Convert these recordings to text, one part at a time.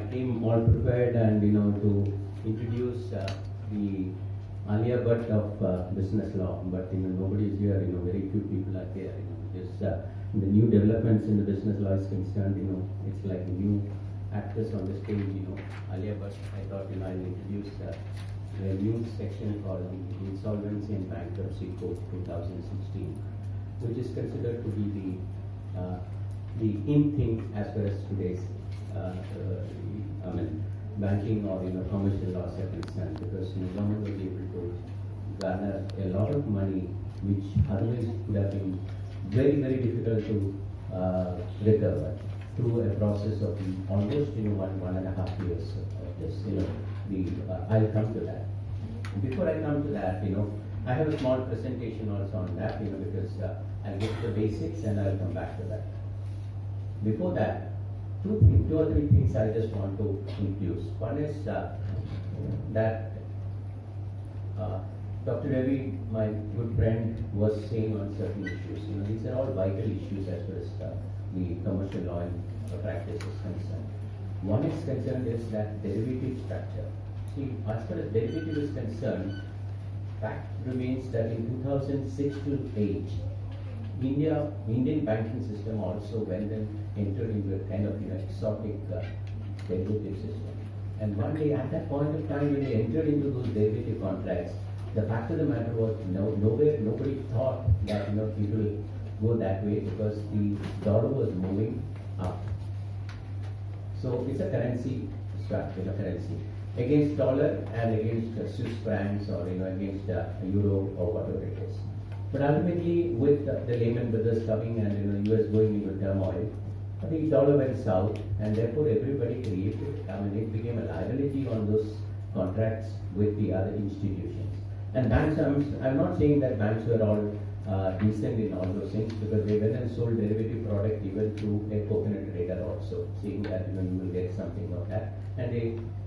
came all prepared and to introduce the Alia Bhatt of business law, but nobody is here. Very few people are here. Because the new developments in the business law is concerned. It's like new actors on the stage. Alia Bhatt. I thought I will introduce the new section called the Insolvency and Bankruptcy Code 2016, which is considered to be the in thing as far as today's banking or commercial laws are concerned, because government will be able to garner a lot of money which otherwise would have been very, very difficult to recover through a process of almost 1.5 years of this. I'll come to that. Before I come to that, I have a small presentation also on that, because I'll get to the basics and I'll come back to that. Before that, two or three things I just want to introduce. One is that Dr. Ravi, my good friend, was saying on certain issues. These are all vital issues as far as the commercial law and practice is concerned. One is concerned is that derivative structure. See, as far as derivative is concerned, fact remains that in 2006 to 8, Indian banking system also went and entered into a kind of exotic derivative system. And one day, at that point of time, when they entered into those derivative contracts, the fact of the matter was nobody thought that people go that way, because the dollar was moving up. So it's a currency structure, currency against dollar and against Swiss francs or against euro or whatever it is. But ultimately, with the Lehman Brothers coming and US going into turmoil, the dollar went south, and therefore everybody created. It became a liability on those contracts with the other institutions. And banks, I'm not saying that banks were all decent in all those things, because they went and sold derivative product even to a coconut trader also, saying that you will get something of that. And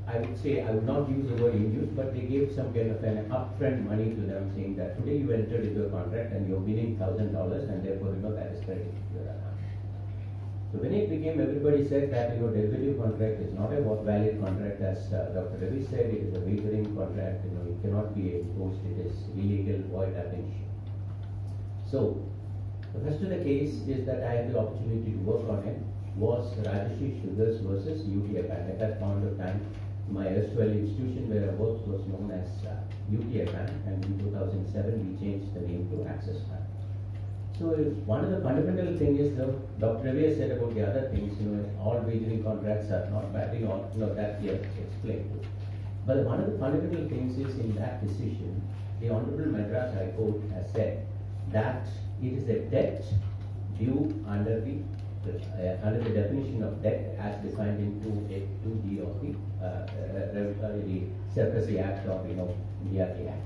I would say, I would not use the word induce, but they gave some kind of an upfront money to them, saying that today you entered into a contract and you're winning $1,000, and therefore that is credited to your account. So when it became, everybody said that derivative contract is not a valid contract, as Dr. Ravi said, it is a wavering contract. It cannot be enforced. It is illegal, void ab initio. So the first of the case is that I had the opportunity to work on it was Rajashri Sugars versus UTI Bank. At that point of time, my erstwhile institution where I worked was known as UTI Bank, and in 2007 we changed the name to Access Bank. So one of the fundamental things is, Dr. Ravi said about the other things, all wagering contracts are not bad, that he has explained too. But one of the fundamental things is, in that decision, the Honorable Madras High Court has said that it is a debt due under the definition of debt as defined into a 2D of the Surface Act or DRT Act,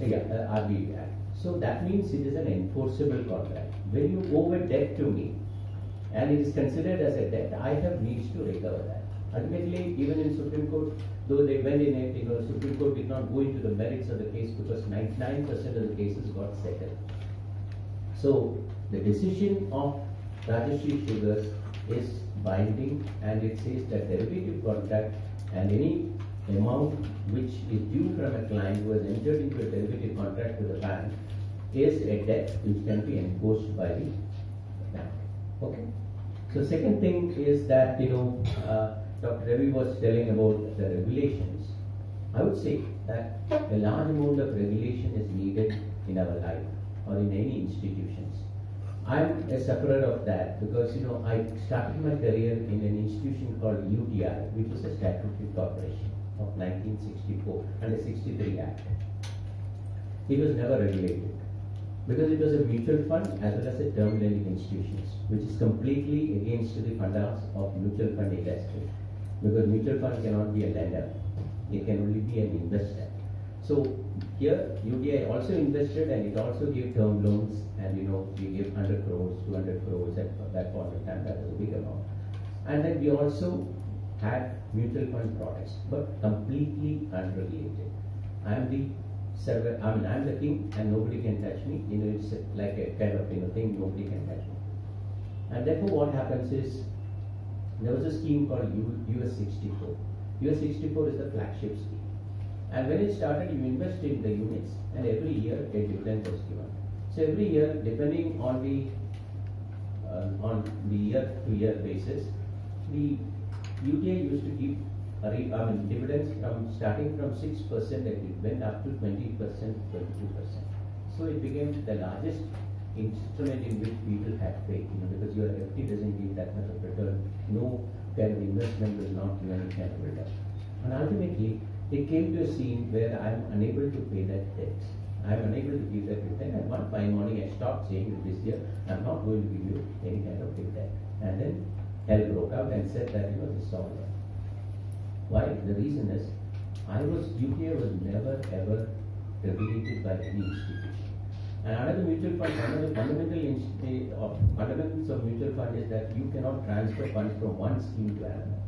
RBA Act. So that means it is an enforceable contract. When you owe a debt to me, and it is considered as a debt, I have means to recover that. Ultimately, even in Supreme Court, though they went in it, Supreme Court did not go into the merits of the case, because 99% of the cases got settled. So the decision of Rajashri Sugars is binding, and it says that derivative contract and any amount which is due from a client who has entered into a derivative contract with a bank is a debt which can be enforced by the bank. Okay. So second thing is that Dr. Ravi was telling about the regulations. I would say that a large amount of regulation is needed in our life or in any institutions. I'm a sufferer of that, because I started my career in an institution called UTI, which is a statutory corporation of 1964 under 63 Act. It was never regulated, because it was a mutual fund as well as a term lending institutions, which is completely against the fundamentals of mutual fund industry, because mutual fund cannot be a lender, it can only be an investor. So here UTI also invested, and it also gave term loans, and we gave 100 crores, 200 crores at that point of time. That was a big amount. And then we also had mutual fund products, but completely unregulated. I'm the server, I'm the king, and nobody can touch me. It's like a kind of thing, nobody can touch me. And therefore what happens is, there was a scheme called US 64. US 64 is the flagship scheme. And when it started, you invest in the units, and every year a dividend was given. So every year, depending on the year-to-year basis, the UTI used to give dividends from starting from 6%, it went up to 20%, 22%. So it became the largest instrument in which people had faith, because your FD doesn't give that much of return. No kind of investment will not give any kind of return. And ultimately, it came to a scene where I am unable to pay that debt. I am unable to give that dividend, and one fine morning I stopped saying that this year I am not going to give you any kind of dividend. And then hell broke out and said that this is all right. Why? The reason is UPI was never ever regulated by any institution. And another mutual fund, one of the fundamentals of mutual fund is that you cannot transfer funds from one scheme to another.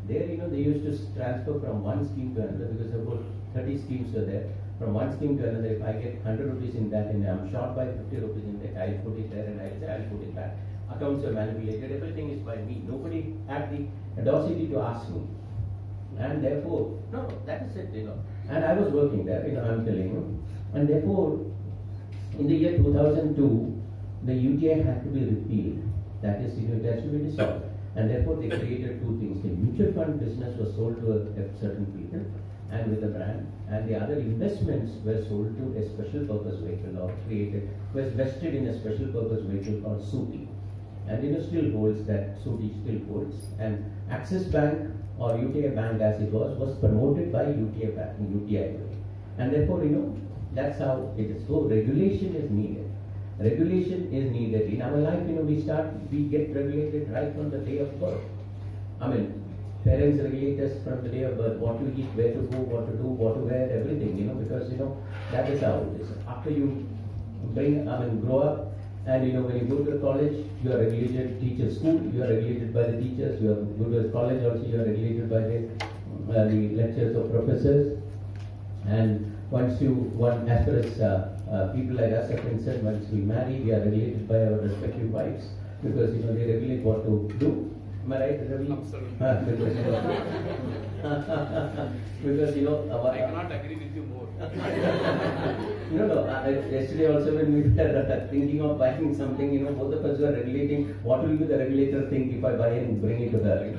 There, they used to transfer from one scheme to another because about 30 schemes were there. From one scheme to another, if I get 100 rupees in that and I'm short by 50 rupees in that, I'll put it there and I'll say I'll put it back. Accounts are manipulated, everything is by me. Nobody had the audacity to ask me. And therefore, no, that is it, And I was working there, I'm telling you. And therefore, in the year 2002, the UTI had to be repealed. That is, it has to be dissolved. And therefore, they created two things. The mutual fund business was sold to certain people and with a brand, and the other investments were sold to a special purpose vehicle or was vested in a special purpose vehicle called SUTI. And still holds that, SUTI still holds. And Axis Bank or UTI Bank as it was promoted by UTI Bank, UTI. And therefore, that's how it is. So regulation is needed. Regulation is needed. In our life, we get regulated right from the day of birth. Parents regulate us from the day of birth, what to eat, where to go, what to do, what to wear, everything, because, that is how it is. After you grow up, and, when you go to college, you are regulated. Teacher school, you are regulated by the teachers. You go to college also, you are regulated by the lectures of professors. And as far as people like us are concerned, once we marry, we are regulated by our respective wives, because they regulate what to do. Am I right, Ravi? Absolutely. Because I cannot agree with you more. Yesterday also when we were thinking of buying something, both of us were regulating. What will be the regulator think if I buy and bring it to her?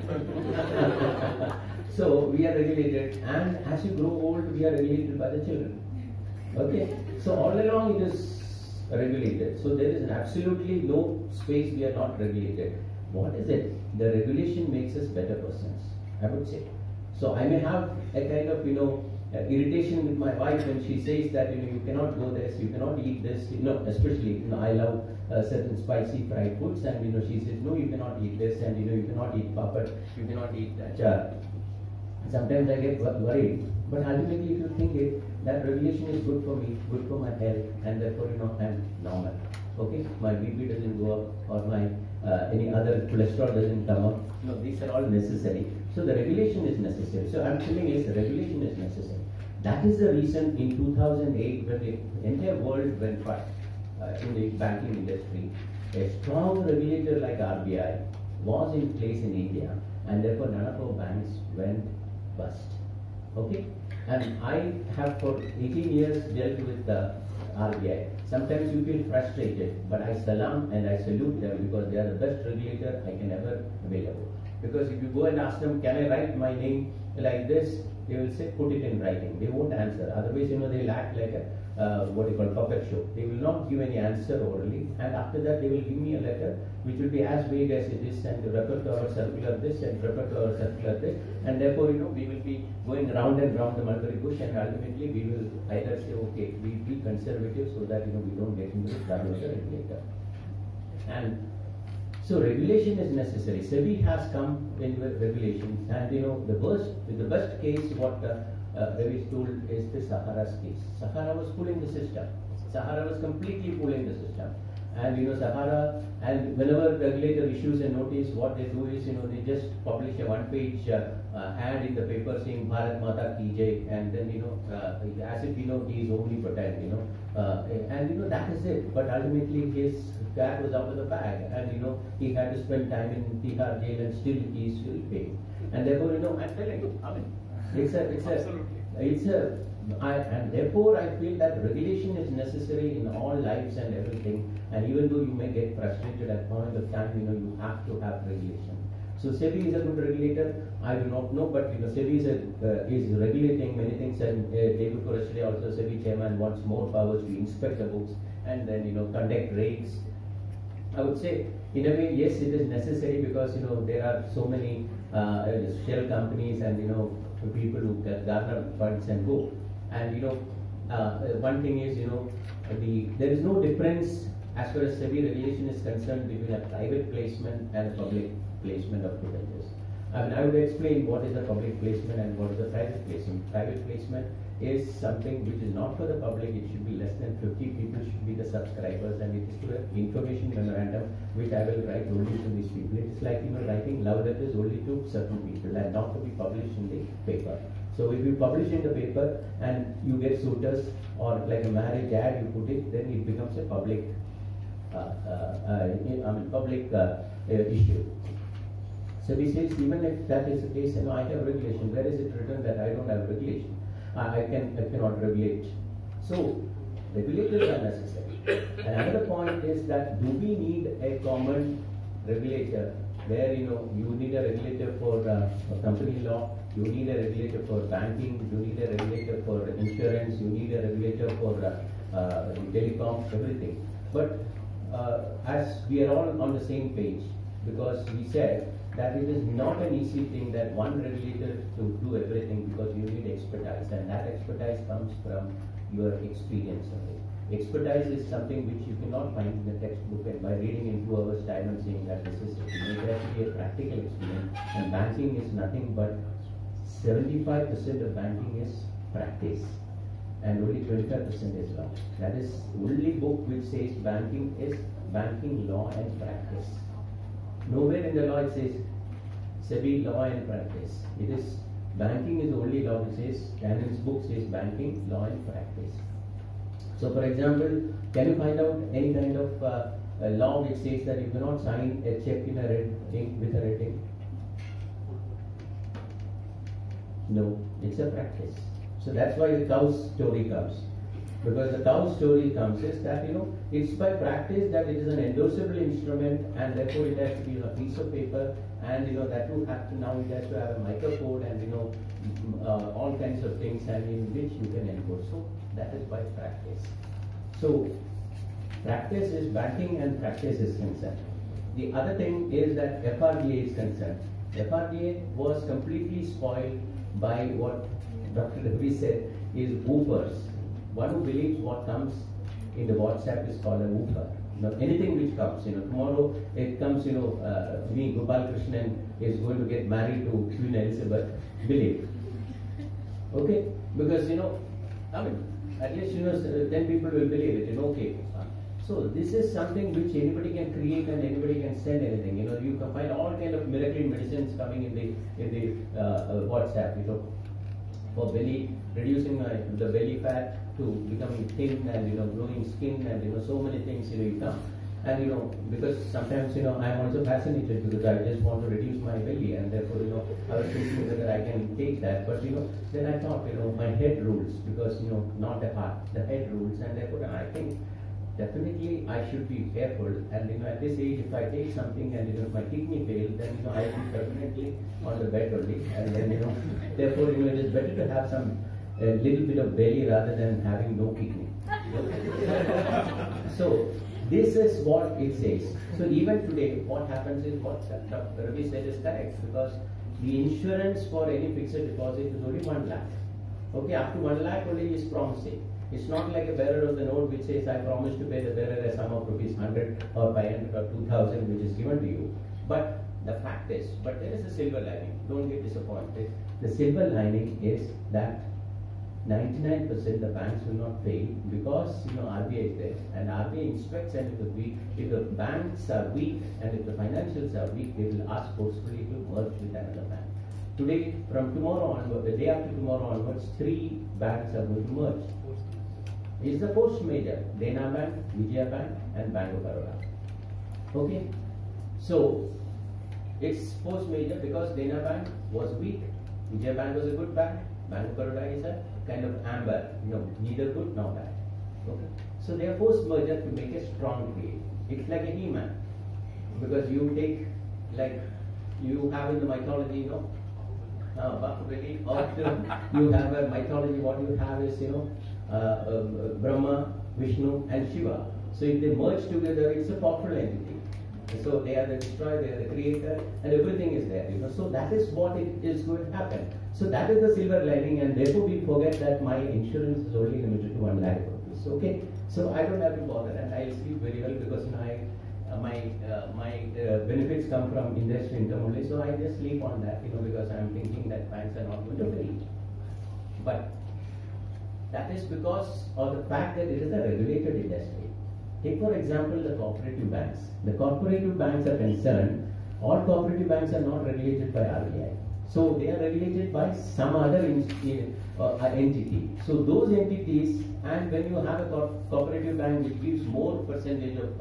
So we are regulated, and as you grow old, we are regulated by the children. Okay, so all along it is regulated. So there is absolutely no space we are not regulated. What is it? The regulation makes us better persons, I would say. So I may have a kind of irritation with my wife when she says that you cannot go this, you cannot eat this. Especially I love certain spicy fried foods, and she says no, you cannot eat this, and you cannot eat papad, you cannot eat achar. Sometimes I get worried, but ultimately if you think it, that regulation is good for me, good for my health, and therefore I'm normal. Okay, my BP doesn't go up, or my any other cholesterol doesn't come up. No, these are all necessary. So the regulation is necessary. So I'm telling you, the regulation is necessary. That is the reason in 2008, when the entire world went by in the banking industry, a strong regulator like RBI was in place in India, and therefore none of our banks went bust. Okay? And I have for 18 years dealt with the RBI. Sometimes you feel frustrated, but I salam and I salute them, because they are the best regulator I can ever available. Because if you go and ask them, can I write my name like this, they will say, put it in writing. They won't answer. Otherwise, they'll act like a puppet show. They will not give any answer orally, and after that they will give me a letter which will be as vague as it is, and refer to our circular this and refer to our circular this, and therefore we will be going round and round the mulberry bush, and ultimately we will either say, okay, we be conservative so that we don't get into the trouble of the regulator. And so regulation is necessary. SEBI has come in with regulations, and the best case what Ravi told is the Sahara's case. Sahara was pulling the system. Sahara was completely pulling the system. And Sahara, and whenever regulator issues a notice, what they do is, they just publish a one-page ad in the paper saying Bharat Mata Ki Jai, and then, as if, he is omnipotent, and, that is it. But ultimately, his cat was out of the bag, and, he had to spend time in Tihar jail, and still he is still paying. And therefore, I'm telling you, I mean, and therefore I feel that regulation is necessary in all lives and everything. And even though you may get frustrated at point of time, you have to have regulation. So SEBI is a good regulator. I do not know, but SEBI is regulating many things. And day before yesterday, also SEBI chairman wants more powers to inspect the books and then conduct raids. I would say, in a way, yes, it is necessary because there are so many shell companies and people who garner funds and go. And one thing is there is no difference as far as SEBI regulation is concerned between a private placement and a public placement of debentures. I mean, I would explain what is a public placement and what is a private placement. Private placement is something which is not for the public. It should be less than 50 people should be the subscribers, and it is to an information memorandum which I will write only to these people. It is like writing love letters only to certain people and not to be published in the paper. So if you publish in the paper and you get suitors, or like a marriage ad, you put it, then it becomes a public issue. So we say, even if that is the case, I have regulation. Where is it written that I don't have regulation? I cannot regulate. So regulators are necessary. And another point is that, do we need a common regulator where you need a regulator for company law, you need a regulator for banking, you need a regulator for insurance, you need a regulator for telecom, everything. But as we are all on the same page, because we said that it is not an easy thing that one regulator to do everything, because you need expertise, and that expertise comes from your experience of it. Expertise is something which you cannot find in the textbook and by reading in 2 hours time and saying that this is it. It has to be a practical experience, and banking is nothing but 75% of banking is practice and only 25% is law. That is only book which says banking is banking, law and practice. Nowhere in the law it says SEBI law and practice. It is banking is the only law which says, Cannon's book says banking, law and practice. So for example, can you find out any kind of law which says that you cannot sign a check in a red ink with a red ink? No, it's a practice. So that's why the cow story comes. Because the cow story comes is that it's by practice that it is an endorsable instrument, and therefore it has to be on a piece of paper, and that too have to now it has to have a microcode and all kinds of things, and in which you can enforce. So that is by practice. So practice is banking and practice is concerned. The other thing is that FRDA is concerned. FRDA was completely spoiled by what Dr. Ravi said is woofers. One who believes what comes in the WhatsApp is called a woofer. Anything which comes, tomorrow it comes, me, Gopalakrishnan is going to get married to Queen Elizabeth, believe. Okay? Because, I mean, at least, 10 people will believe it, okay. So this is something which anybody can create and anybody can send anything. You can find all kind of miracle medicines coming in the WhatsApp, for belly, reducing the belly fat to becoming thin and glowing skin and so many things you come. And because sometimes I am also fascinated because I just want to reduce my belly, and therefore I was thinking whether I can take that. But then I thought my head rules, because not the heart, the head rules, and therefore I think definitely I should be careful. And at this age, if I take something and if my kidney fails, then I will be permanently on the bed only. And then therefore it is better to have a little bit of belly rather than having no kidney. So this is what it says. So even today, what happens is what Dr. Ravi said is correct, because the insurance for any fixed deposit is only 1 lakh. Okay, up to 1 lakh only is promising. It's not like a bearer of the note which says, I promise to pay the bearer a sum of rupees 100 or 500 or 2000 which is given to you. But the fact is, but there is a silver lining. Don't get disappointed. The silver lining is that 99% the banks will not fail because RBI is there and RBI inspects, and if the banks are weak and if the financials are weak, they will ask forcefully to merge with another bank. Today, from tomorrow onward, the day after tomorrow onwards, 3 banks are going to merge. It's the force major: Dena Bank, Vijaya Bank, and Bank of Baroda. Okay, so it's force major because Dena Bank was weak, Vijaya Bank was a good bank, Bank of Baroda is a kind of amber, neither good nor bad. Okay, so they are forced merger to make a strong trade. It's like a He-Man, because you take, like you have in the mythology, Bahubali, or you have a mythology. What you have is Brahma, Vishnu, and Shiva. So if they merge together, it's a powerful entity. So they are the destroyer, they are the creator, and everything is there. So that is what is going to happen. So that is the silver lining, and therefore we forget that my insurance is only limited to 1 lakh rupees. Okay, so I don't have to bother, and I'll sleep very well because my benefits come from industry income only. So I just sleep on that, because I'm thinking that banks are not going to fail. But that is because of the fact that it is a regulated industry. Take for example the cooperative banks. The cooperative banks are concerned, all cooperative banks are not regulated by RBI. So they are regulated by some other entity. So those entities, and when you have a cooperative bank which gives more percentage of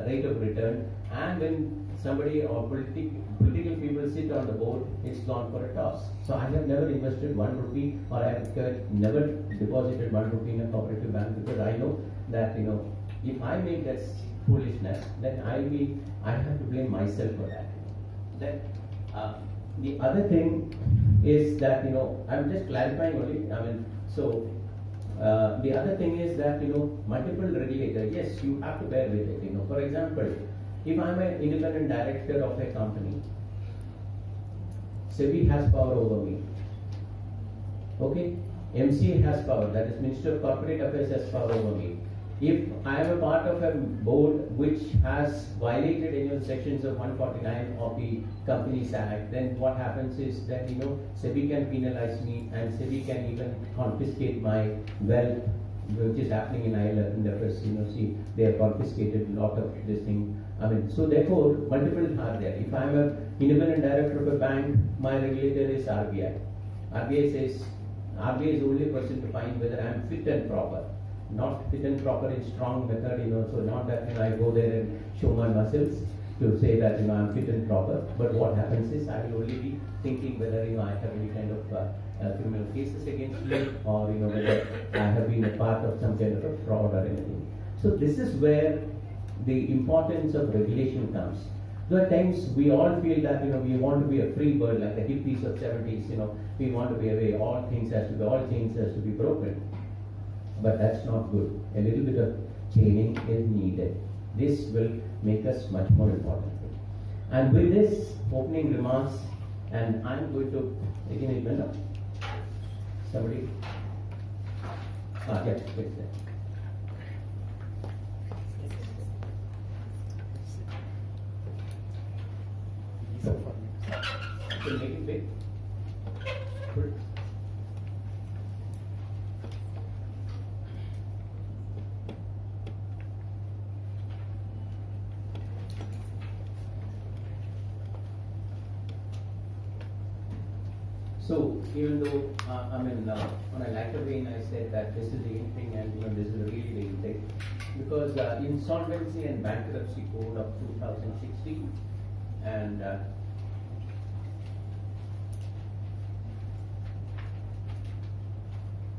rate of return, and when somebody or political people sit on the board, it's gone for a toss. So I have never invested 1 rupee, or I have never deposited 1 rupee in a cooperative bank, because I know that if I make that foolishness, then I have to blame myself for that. Then the other thing is that I'm just clarifying only. The other thing is that multiple regulator. Yes, you have to bear with it. For example, if I'm an independent director of a company, SEBI has power over me. Okay, MCA has power. That is Minister of Corporate Affairs has power over me. If I am a part of a board which has violated any of the sections of 149 of the Companies Act, then what happens is that SEBI can penalize me, and SEBI can even confiscate my wealth, which is happening in Ireland. See, they have confiscated a lot of this thing. So therefore, multiple are there. If I am an independent director of a bank, my regulator is RBI. RBI says RBI is the only person to find whether I am fit and proper. Not fit and proper in strong method, so not that I go there and show my muscles to say that I'm fit and proper. But what happens is I will only be thinking whether I have any kind of criminal cases against me, or whether I have been a part of some kind of a fraud or anything. So this is where the importance of regulation comes. Though at times we all feel that we want to be a free bird like the hippies of 70s. We want to be away. All chains has to be broken. But that's not good. A little bit of chaining is needed. This will make us much more important. And with this opening remarks, and I'm going to again a minute. Somebody? Yes, it's there. So make it big. Good. So even though on a lighter vein, I said that this is the in thing, and this is a really big thing, because Insolvency and Bankruptcy Code of 2016, and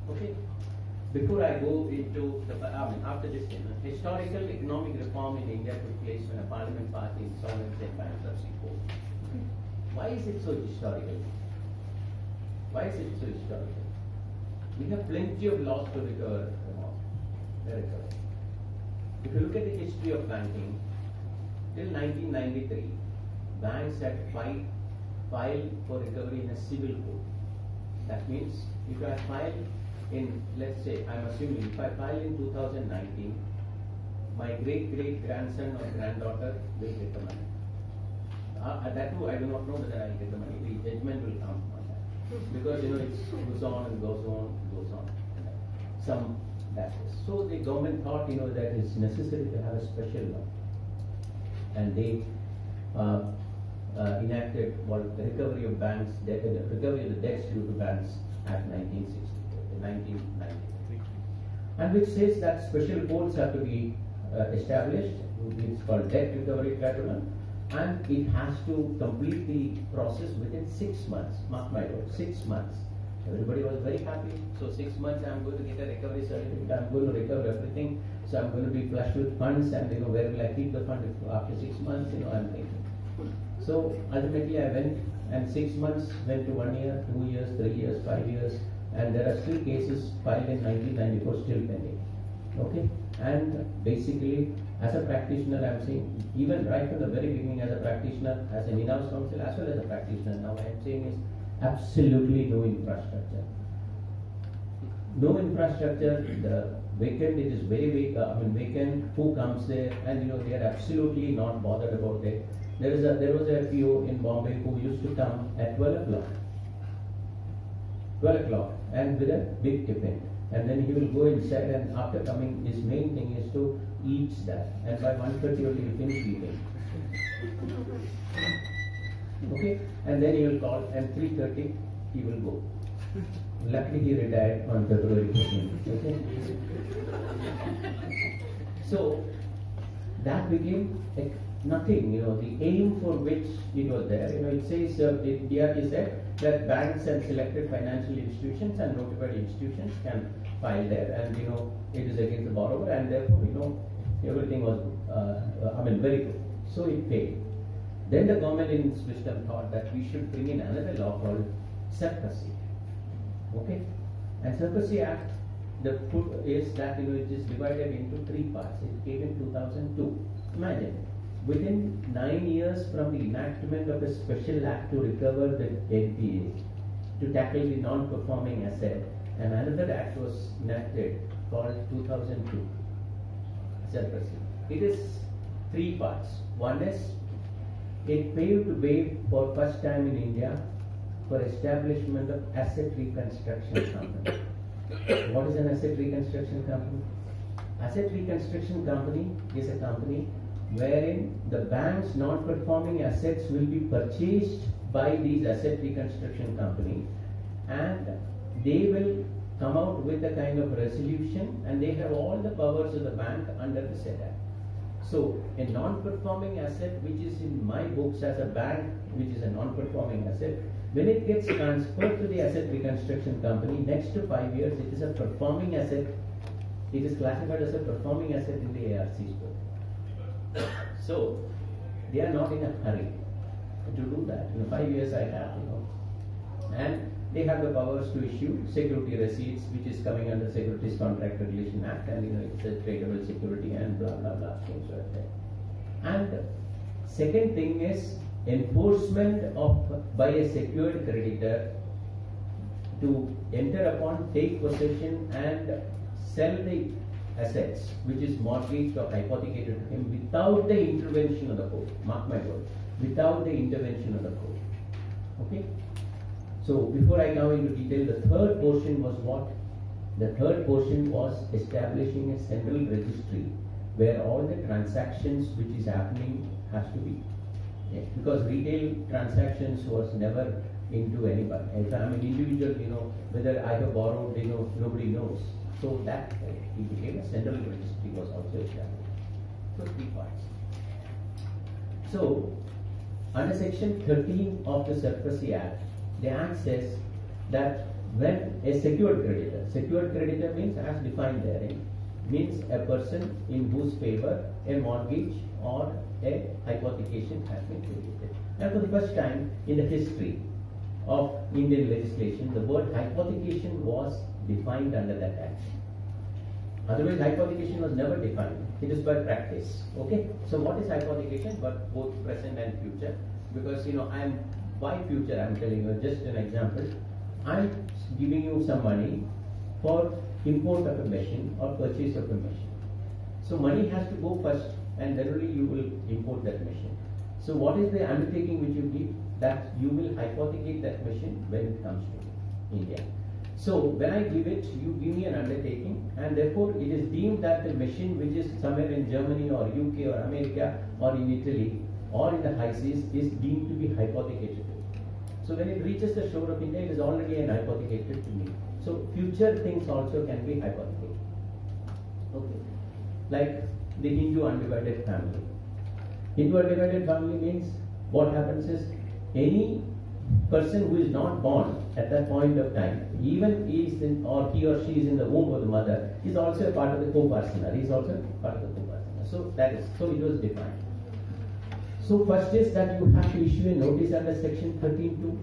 okay. Before I go into the after this, historical economic reform in India took place when a parliament passed the Insolvency and Bankruptcy Code. Okay. Why is it so historical? Why is it so historical? We have plenty of laws to recover from. If you look at the history of banking, till 1993, banks had filed for recovery in a civil court. That means if I file in, let's say, I'm assuming if I file in 2019, my great-great-grandson or granddaughter will get the money. That too, I do not know whether I will get the money. The judgment will come on that. because it goes on and goes on and goes on. Some batches. So the government thought that it's necessary to have a special law, and they enacted what the recovery of banks, recovery of the debts due to banks Act 1993, and which says that special courts have to be established. It's called debt recovery tribunal, and it has to complete the process within 6 months. Mark my word, 6 months. Everybody was very happy. So 6 months, I'm going to get a recovery certificate. I'm going to recover everything. So I'm going to be flush with funds, and where will I keep the fund after 6 months? I'm thinking. So ultimately, I went, and 6 months went to 1 year, 2 years, 3 years, 5 years, and there are still cases filed in 1994 still pending. Okay, and basically, as a practitioner, I'm saying, even right from the very beginning, as a practitioner, as an in-house counsel, as well as a practitioner, now I'm saying is absolutely no infrastructure. No infrastructure. The vacant, it is very vacant. Who comes there? And they are absolutely not bothered about it. There was a PO in Bombay who used to come at 12 o'clock. 12 o'clock, and with a big tiffin. And then he will go inside, and after coming, his main thing is to eat that. And by 1:30 only he will finish eating. Okay, and then he will call, and 3:30 he will go. Luckily he retired on February 15th. Okay. So that became nothing. The aim for which it was there. It says DRT said that banks and selected financial institutions and notified institutions can file there, and it is against the borrower, and therefore everything was very good. So it failed. Then the government in its wisdom thought that we should bring in another law called Surrogacy. Okay? And Surrogacy Act, the put is that it is divided into 3 parts. It came in 2002. Imagine, within 9 years from the enactment of a special act to recover the NPAs, to tackle the non-performing asset, and another act was enacted called 2002. Surrogacy. It is 3 parts. One is, it paved the way for first time in India for establishment of asset reconstruction company. What is an asset reconstruction company? Asset reconstruction company is a company wherein the bank's non-performing assets will be purchased by these asset reconstruction company, and they will come out with a kind of resolution, and they have all the powers of the bank under the said act. So, a non-performing asset which is in my books as a bank, which is a non-performing asset, when it gets transferred to the asset reconstruction company, next to 5 years, it is a performing asset. It is classified as a performing asset in the ARC's book. So, they are not in a hurry to do that. 5 years I have, and they have the powers to issue security receipts, which is coming under Securities Contract Regulation Act, and it's a tradable security and blah blah blah things like that. And second thing is enforcement of by a secured creditor to enter upon, take possession, and sell the assets which is mortgaged or hypothecated to him without the intervention of the court. Mark my word, without the intervention of the court. Okay. So before I go into detail, the third portion was what? The third portion was establishing a central registry where all the transactions which is happening has to be. Because retail transactions was never into anybody. If I'm an individual, whether I have borrowed, nobody knows. So that it became a central registry was also established. So 3 parts. So under section 13 of the Surrogacy Act, the Act says that when a secured creditor means as defined therein, means a person in whose favor a mortgage or a hypothecation has been created. And for the first time in the history of Indian legislation, the word hypothecation was defined under that Act. Otherwise, hypothecation was never defined. It is by practice. Okay? So what is hypothecation? But both present and future. Because by future, I'm telling you just an example. I'm giving you some money for import of a machine or purchase of a machine. So money has to go first, and then only you will import that machine. So what is the undertaking which you give? that you will hypothecate that machine when it comes to India. So when I give it, you give me an undertaking, and therefore it is deemed that the machine which is somewhere in Germany or UK or America or in Italy or in the high seas is deemed to be hypothecated. So when it reaches the shore of India, it is already an hypothecated to me. So future things also can be hypothecated. Okay. Like the Hindu undivided family. Hindu undivided family means what happens is any person who is not born at that point of time, even he is in, or he or she is in the womb of the mother, is also a part of the co-parsonal. He is also part of the co-parsonal. So that is, so it was defined. So first is that you have to issue a notice under section 13(2),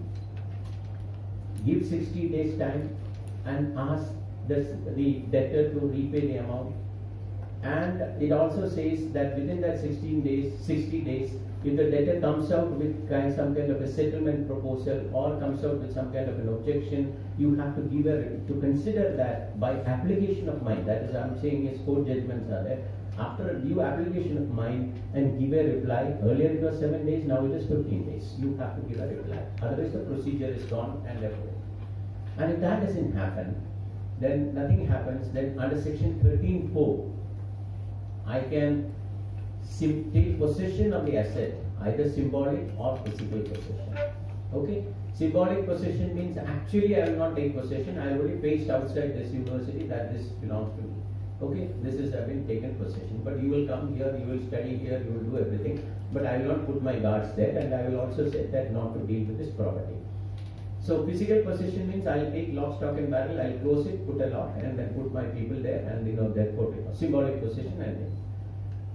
give 60 days time and ask the debtor to repay the amount. And it also says that within that 60 days, if the debtor comes out with some kind of a settlement proposal or comes out with some kind of an objection, you have to give to consider that by application of mind. That is, I'm saying is court judgments are there. After a due application of mind and give a reply. Earlier it was 7 days, now it is 15 days. You have to give a reply. Otherwise the procedure is gone and left over. And if that doesn't happen, then nothing happens. Then under section 13(4), I can take possession of the asset, either symbolic or physical possession. Okay? Symbolic possession means actually I will not take possession. I already placed outside this university that this belongs to me. Okay? This is I've been taken possession. But you will come here, you will study here, you will do everything. But I will not put my guards there, and I will also say that not to deal with this property. So physical possession means I will take lock, stock and barrel, I will close it, put a lock, and then put my people there, and therefore symbolic possession and then.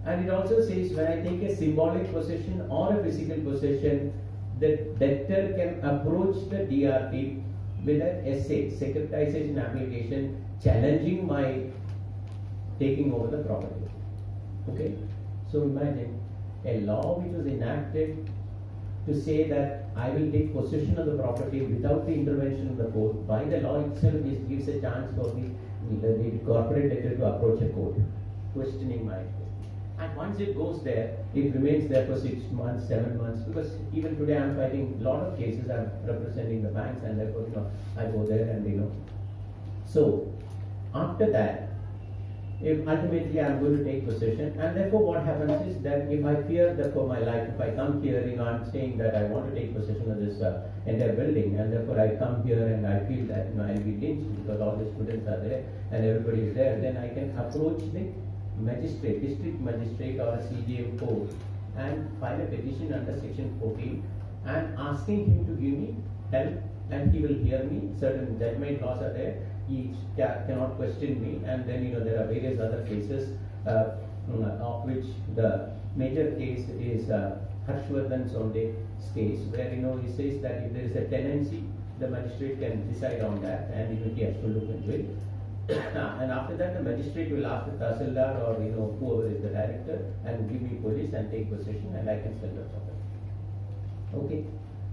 And it also says when I take a symbolic possession or a physical possession, the debtor can approach the DRT with an essay, securitization application, challenging my taking over the property. Okay? So imagine a law which was enacted to say that I will take possession of the property without the intervention of the court. By the law itself, this gives a chance for the corporate debtor to approach a court, questioning my. And once it goes there, it remains there for 6 months, 7 months, because even today I'm fighting a lot of cases. I'm representing the banks, and therefore I go there and So after that, if ultimately I'm going to take possession, and therefore what happens is that if I fear that for my life, if I come here, I'm saying that I want to take possession of this entire building, and therefore I come here and I feel that I'll be lynched because all the students are there and everybody is there, then I can approach the magistrate, district magistrate or a CJM court and file a petition under section 14 and asking him to give me help, and he will hear me. Certain judgment laws are there. He cannot question me, and then there are various other cases of which the major case is Harshvardhan Sonde's case, where he says that if there is a tenancy, the magistrate can decide on that, and he has to look into it. And after that, the magistrate will ask the Tahsildar or whoever is the director and give me police and take possession, and I can sell the property. Okay.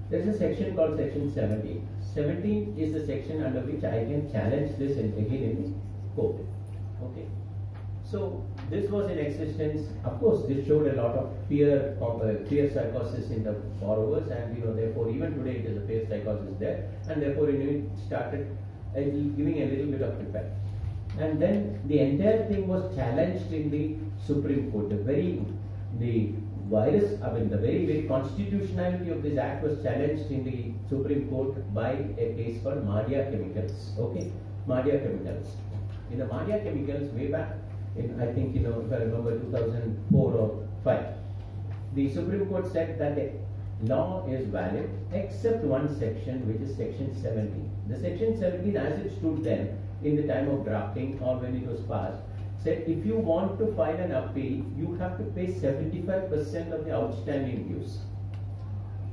There is a section called section 17. 17 is the section under which I can challenge this and again in court. Okay. So this was in existence. Of course, this showed a lot of fear psychosis in the borrowers, and therefore even today it is a fear psychosis there, and therefore it started giving a little bit of effect. And then the entire thing was challenged in the Supreme Court. The very constitutionality of this act was challenged in the Supreme Court by a case called Madhya Chemicals. Okay, Madhya Chemicals. In the Madhya Chemicals, way back in, I think, if I remember, 2004 or 5, the Supreme Court said that the law is valid except one section, which is section 17. The section 17, as it stood then in the time of drafting or when it was passed, said if you want to file an appeal, you have to pay 75% of the outstanding dues.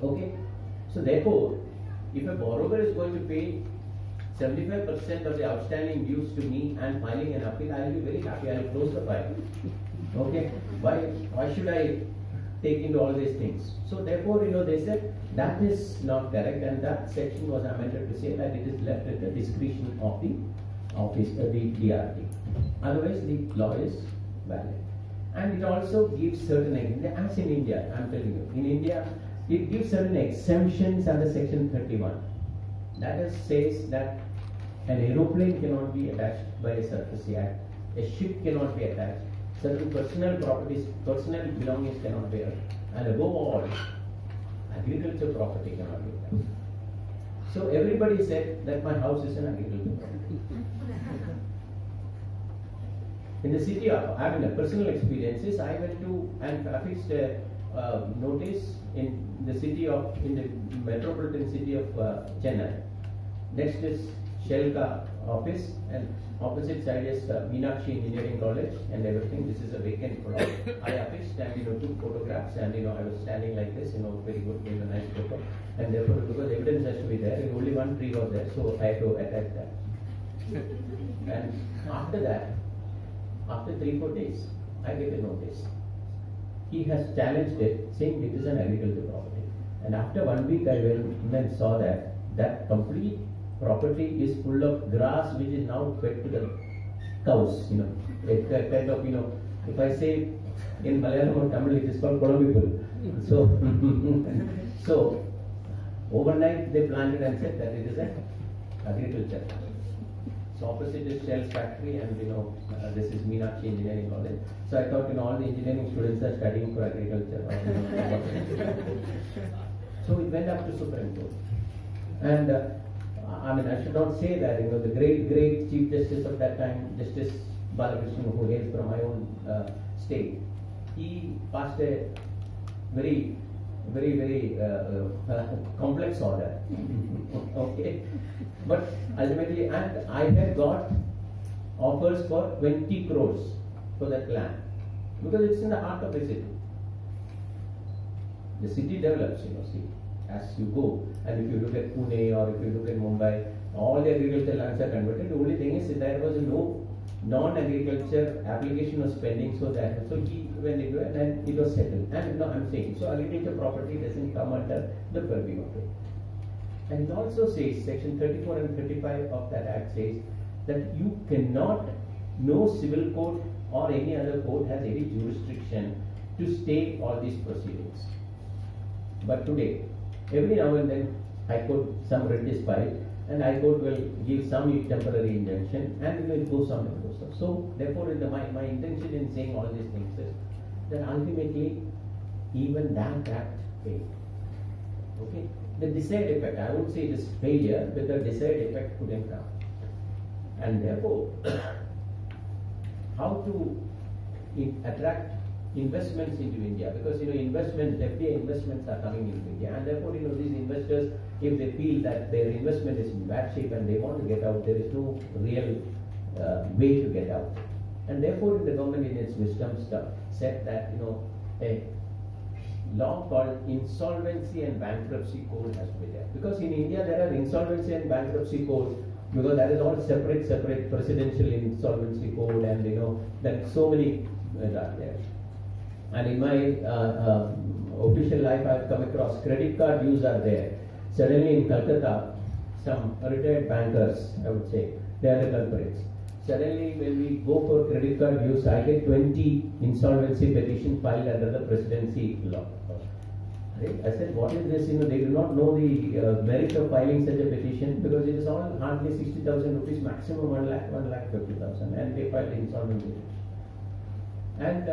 Okay? So therefore, if a borrower is going to pay 75% of the outstanding dues to me and filing an appeal, I will be very happy. I will close the file. Okay? Why should I take into all these things? So therefore, they said that is not correct, and that section was amended to say that it is left at the discretion of the DRT. Otherwise, the law is valid. And it also gives certain, as in India, I am telling you, in India, it gives certain exemptions under section 31. That is, says that an aeroplane cannot be attached by a surface yacht, a ship cannot be attached, certain personal properties, personal belongings cannot be attached, and above all, agriculture property cannot be attached. So everybody said that my house is an agriculture property. In the city of, I mean, personal experiences, I went to and affixed a notice in the city of, in the metropolitan city of Chennai. Next is Shelka office, and opposite side is Meenakshi Engineering College and everything. This is a vacant plot. I affixed and took photographs, and I was standing like this, very good, gave a nice photo, and therefore because evidence has to be there, and only one tree was there, so I had to attach that. And after that, after 3-4 days, I get a notice. He has challenged it, saying it is an agricultural property. And after 1 week, I went and saw that complete property is full of grass, which is now fed to the cows. It kind of, if I say in Malayalam or Tamil, it is called Kodamipul. So, so overnight they planted and said that it is an agriculture. So opposite is Shell's factory, and this is Meenakshi Engineering College. So I thought all the engineering students are studying for agriculture. So it went up to Supreme Court, and I should not say that the great Chief Justice of that time, Justice Gopalakrishnan, who hails from my own state, he passed a very complex order. Okay, but ultimately, and I had got offers for 20 crores for that land because it's in the heart of the city. The city develops, see, as you go. And if you look at Pune or if you look at Mumbai, all the agricultural lands are converted. The only thing is that there was no non-agriculture application of spending, so he went into it and it was settled. And no, I'm saying, so agriculture property doesn't come under the purview of it. And it also says, section 34 and 35 of that act says that you cannot, no civil court or any other court has any jurisdiction to stay all these proceedings. But today, every now and then, High Court, some writ is filed, and High Court will give some temporary injunction, and it will go some and goes. So, therefore, my intention in saying all these things is that ultimately, even that act failed. Okay? The desired effect, I would say it is failure, but the desired effect couldn't come. And therefore, how to attract investments into India, because investments, FDI investments are coming into India, and therefore these investors, if they feel that their investment is in bad shape and they want to get out, there is no real way to get out, and therefore the government in its wisdom said that a law called Insolvency and Bankruptcy Code has to be there, because in India there are Insolvency and Bankruptcy Code, because that is all separate presidential insolvency code, and then so many are there. And in my official life, I have come across credit card dues are there. Suddenly in Calcutta, some retired bankers, I would say, they are the culprits. Suddenly, when we go for credit card dues, I get 20 insolvency petitions filed under the presidency law. I said, what is this? They do not know the merit of filing such a petition, because it is all hardly 60,000 rupees, maximum 1,50,000, and they filed insolvency. And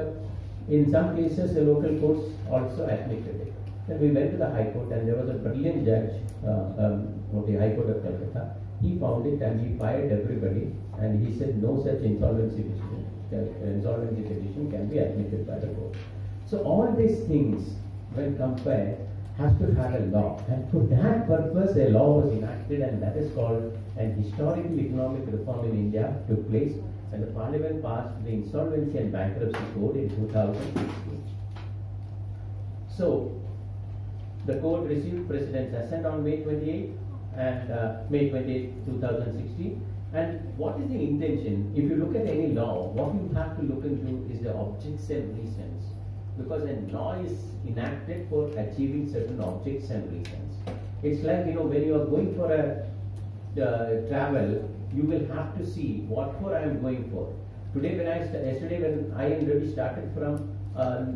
in some cases, the local courts also admitted it. Then we went to the High Court, and there was a brilliant judge of the High Court of Calcutta. He found it and he fired everybody, and he said no such insolvency petition can be admitted by the court. So all these things, when compared, has to have a law, and for that purpose a law was enacted, and that is called an historical economic reform in India took place, and the Parliament passed the Insolvency and Bankruptcy Code in 2016. So the code received President's assent on May 28 and May 28, 2016. And what is the intention? If you look at any law, what you have to look into is the objects and reasons, because a law is enacted for achieving certain objects and reasons. It's like when you are going for a travel, you will have to see what for I am going for. Today, yesterday when I and Ravi started from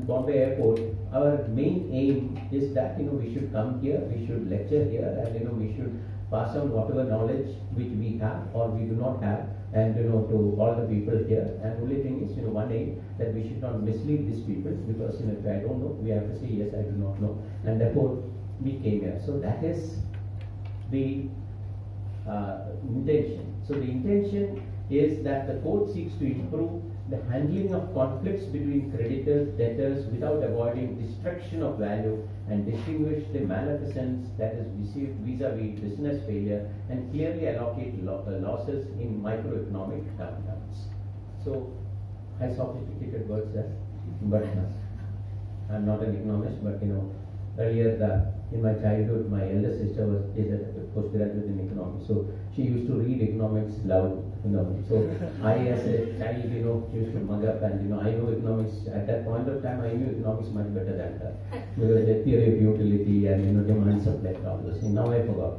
Bombay Airport, our main aim is that we should come here, we should lecture here, and we should pass on whatever knowledge which we have or we do not have, and to all the people here. And only thing is, one aim that we should not mislead these people, because if I don't know, we have to say yes, I do not know, and therefore we came here. So that is the intention. So the intention is that the code seeks to improve the handling of conflicts between creditors, debtors, without avoiding destruction of value, and distinguish the malfeasance that is vis-a-vis business failure, and clearly allocate losses in microeconomic terms. So, high sophisticated words there, but I'm not an economist, but earlier in my childhood, my elder sister is a postgraduate in economics, so she used to read economics loud, So I, as a child, used to mug up, and I know economics. At that point of time, I knew economics much better than her, because the theory of utility and demand supply problems. Now I forgot.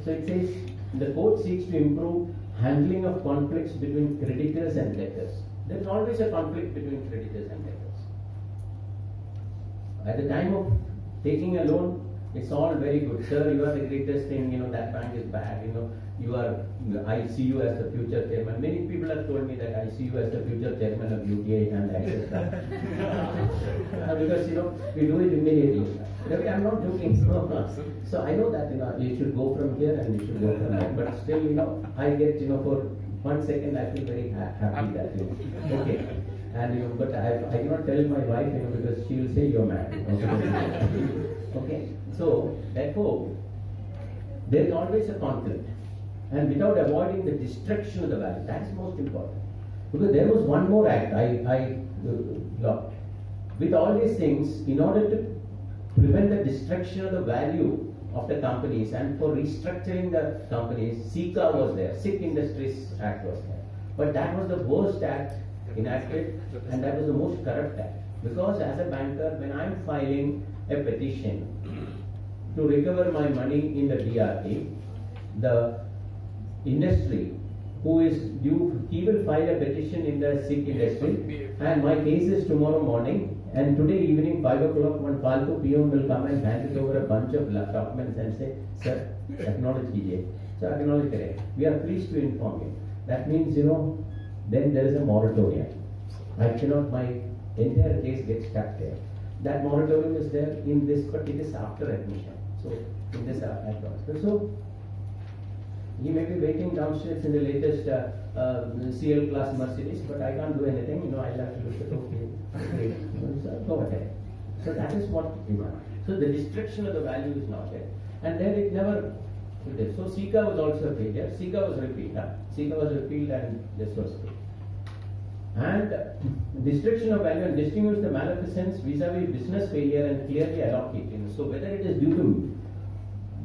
So it says the code seeks to improve handling of conflicts between creditors and debtors. There is always a conflict between creditors and debtors. At the time of taking a loan, it's all very good. Sir, you are the greatest thing, that bank is bad, I see you as the future chairman. Many people have told me that I see you as the future chairman of UTI and Access Bank. Because, we do it immediately. I'm not joking. So I know that, you should go from here and you should go from there. But still, I get, for 1 second, I feel very happy that, okay. And, but I cannot tell my wife, because she will say you're mad. Okay. So, therefore, there is always a conflict, and without avoiding the destruction of the value. That is most important. Because there was one more act I locked. With all these things, in order to prevent the destruction of the value of the companies and for restructuring the companies, SICA was there, Sikh Industries Act was there. But that was the worst act enacted, and that was the most corrupt act. Because as a banker, when I'm filing a petition to recover my money in the DRT, the industry who is due, he will file a petition in the Sikh industry, and my case is tomorrow morning, and today evening 5 o'clock one Falco PM will come and hand it over a bunch of documents and say, sir, acknowledge kijiye. So acknowledge correct. We are pleased to inform you. That means, then there is a moratorium. I cannot, my entire case gets stuck there. That moratorium is there in this, but it is after admission. So, in this advance. So, he may be waiting downstairs in the latest CL class Mercedes, but I can't do anything. I'll have to look at okay. So, go ahead. So, that is what you want. So, the destruction of the value is not there. And then it never. So, SICA was also a failure. SICA was repealed. SICA was repealed, and this was failed. And destruction of value and distinguish the malfeasance vis-a-vis business failure and clearly allocate. So whether it is due to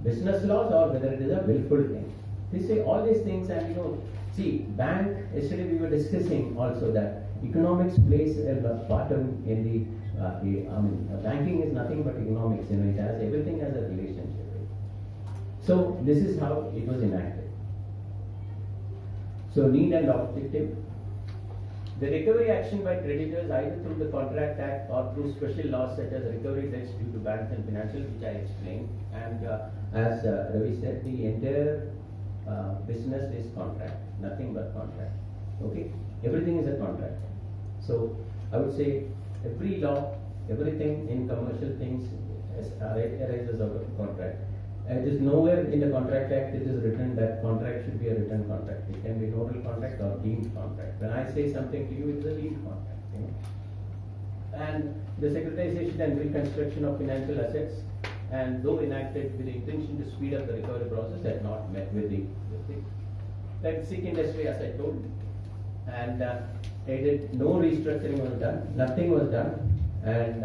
business loss or whether it is a willful thing. They say all these things, and see, bank, yesterday we were discussing also that economics plays a part in the, banking is nothing but economics, it has everything has a relationship. So this is how it was enacted. So need and objective. The recovery action by creditors either through the Contract Act or through special laws such as recovery debts due to banks and financials, which I explained. And as Ravi said, the entire business is contract, nothing but contract. Okay, everything is a contract. So I would say every law, everything in commercial things arises out of contract. It is nowhere in the Contract Act it is written that contract should be a written contract. It can be notable contract or deemed contract. When I say something to you, it is a deemed contract. And the securitization and reconstruction of financial assets, and though enacted with the intention to speed up the recovery process, had not met with the like Sikh industry, as I told, and no restructuring was done, nothing was done, and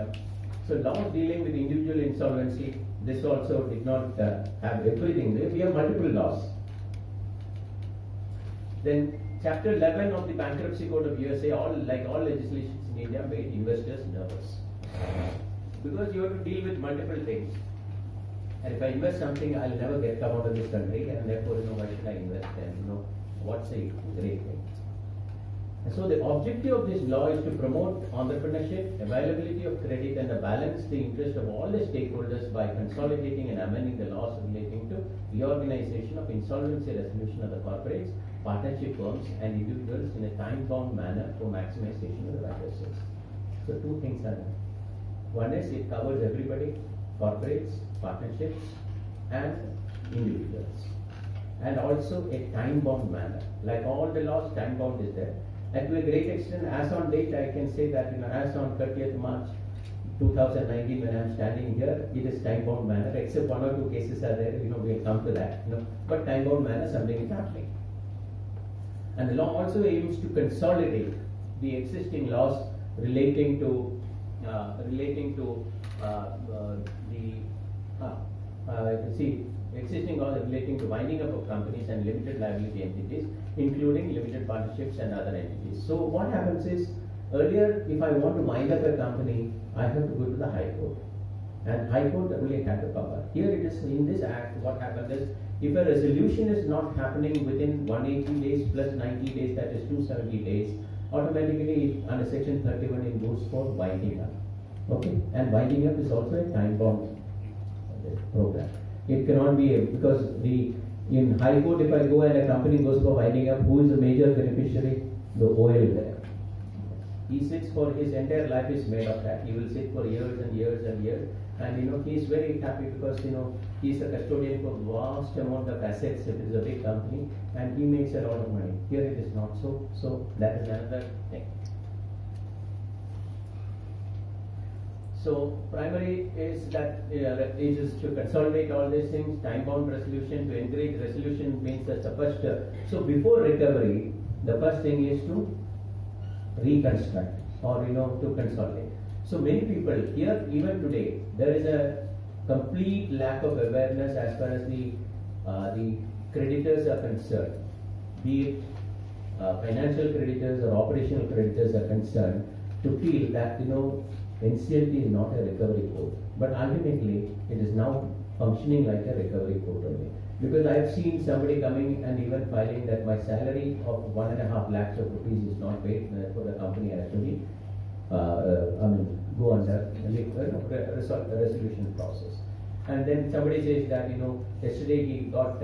so laws dealing with individual insolvency. This also did not have everything there. We have multiple laws. Then Chapter 11 of the Bankruptcy Code of USA, like all legislations in India, made investors nervous. Because you have to deal with multiple things. And if I invest something, I'll never come out of this country, and therefore, why should I invest then? What's a great thing? So the objective of this law is to promote entrepreneurship, availability of credit, and balance the interest of all the stakeholders by consolidating and amending the laws relating to reorganization of insolvency resolution of the corporates, partnership firms, and individuals in a time-bound manner for maximization of the value assets. So two things are there. One is it covers everybody, corporates, partnerships, and individuals. And also a time-bound manner. Like all the laws, time-bound is there. And to a great extent, as on date, I can say that as on 30th March 2019, when I am standing here, it is time-bound manner, except one or two cases are there, we'll come to that, but time-bound manner, something is happening. And the law also aims to consolidate the existing laws relating to existing laws relating to winding up of companies and limited liability entities, including limited partnerships and other entities. So what happens is, earlier, if I want to wind up a company, I have to go to the High Court. And High Court only had the power. Here it is, in this Act, what happens is, if a resolution is not happening within 180 days plus 90 days, that is 270 days, automatically under Section 31 it goes for winding up. Okay? And winding up is also a time-bound program. It cannot be, because in High Court, if I go and a company goes for winding up, who is the major beneficiary? The OL there. He sits for his entire life is made of that. He will sit for years and years and years. And he is very happy because he is a custodian for vast amount of assets. It is a big company and he makes a lot of money. Here it is not so. So that is another thing. So primary is that it is to consolidate all these things, time-bound resolution, to encourage resolution means that's the first. So before recovery, the first thing is to reconstruct or to consolidate. So many people here, even today, there is a complete lack of awareness as far as the creditors are concerned, be it financial creditors or operational creditors are concerned, to feel that NCLT is not a recovery court, but ultimately it is now functioning like a recovery court only. Because I have seen somebody coming and even filing that my salary of 1.5 lakhs of rupees is not paid, therefore the company has to be go under a resolution process. And then somebody says that yesterday he got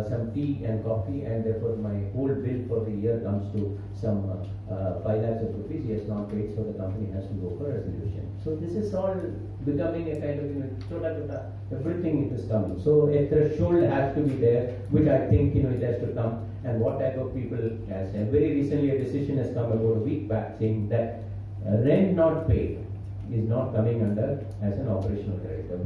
some tea and coffee, and therefore my whole bill for the year comes to some 5 lakhs of rupees. He has not paid, so the company has to go for resolution. So this is all becoming a kind of everything it is coming. So a threshold has to be there, which I think it has to come. And what type of people has, and very recently a decision has come about a week back saying that rent not paid is not coming under as an operational creditor.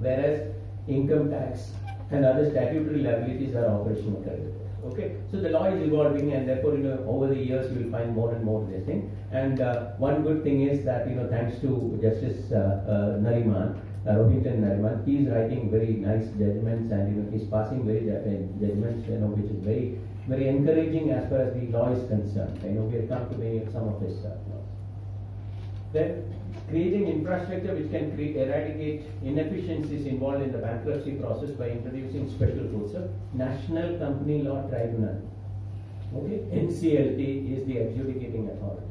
Whereas income tax and other statutory liabilities are operational creditors. Okay, so the law is evolving, and therefore over the years you will find more and more this thing. And one good thing is that thanks to Justice Nariman, Rohinton Nariman, he is writing very nice judgments, and he is passing very judgments which is very very encouraging as far as the law is concerned. We have come to some of his laws. Then creating infrastructure which can eradicate inefficiencies involved in the bankruptcy process by introducing special courts. National Company Law Tribunal. Okay, NCLT is the adjudicating authority.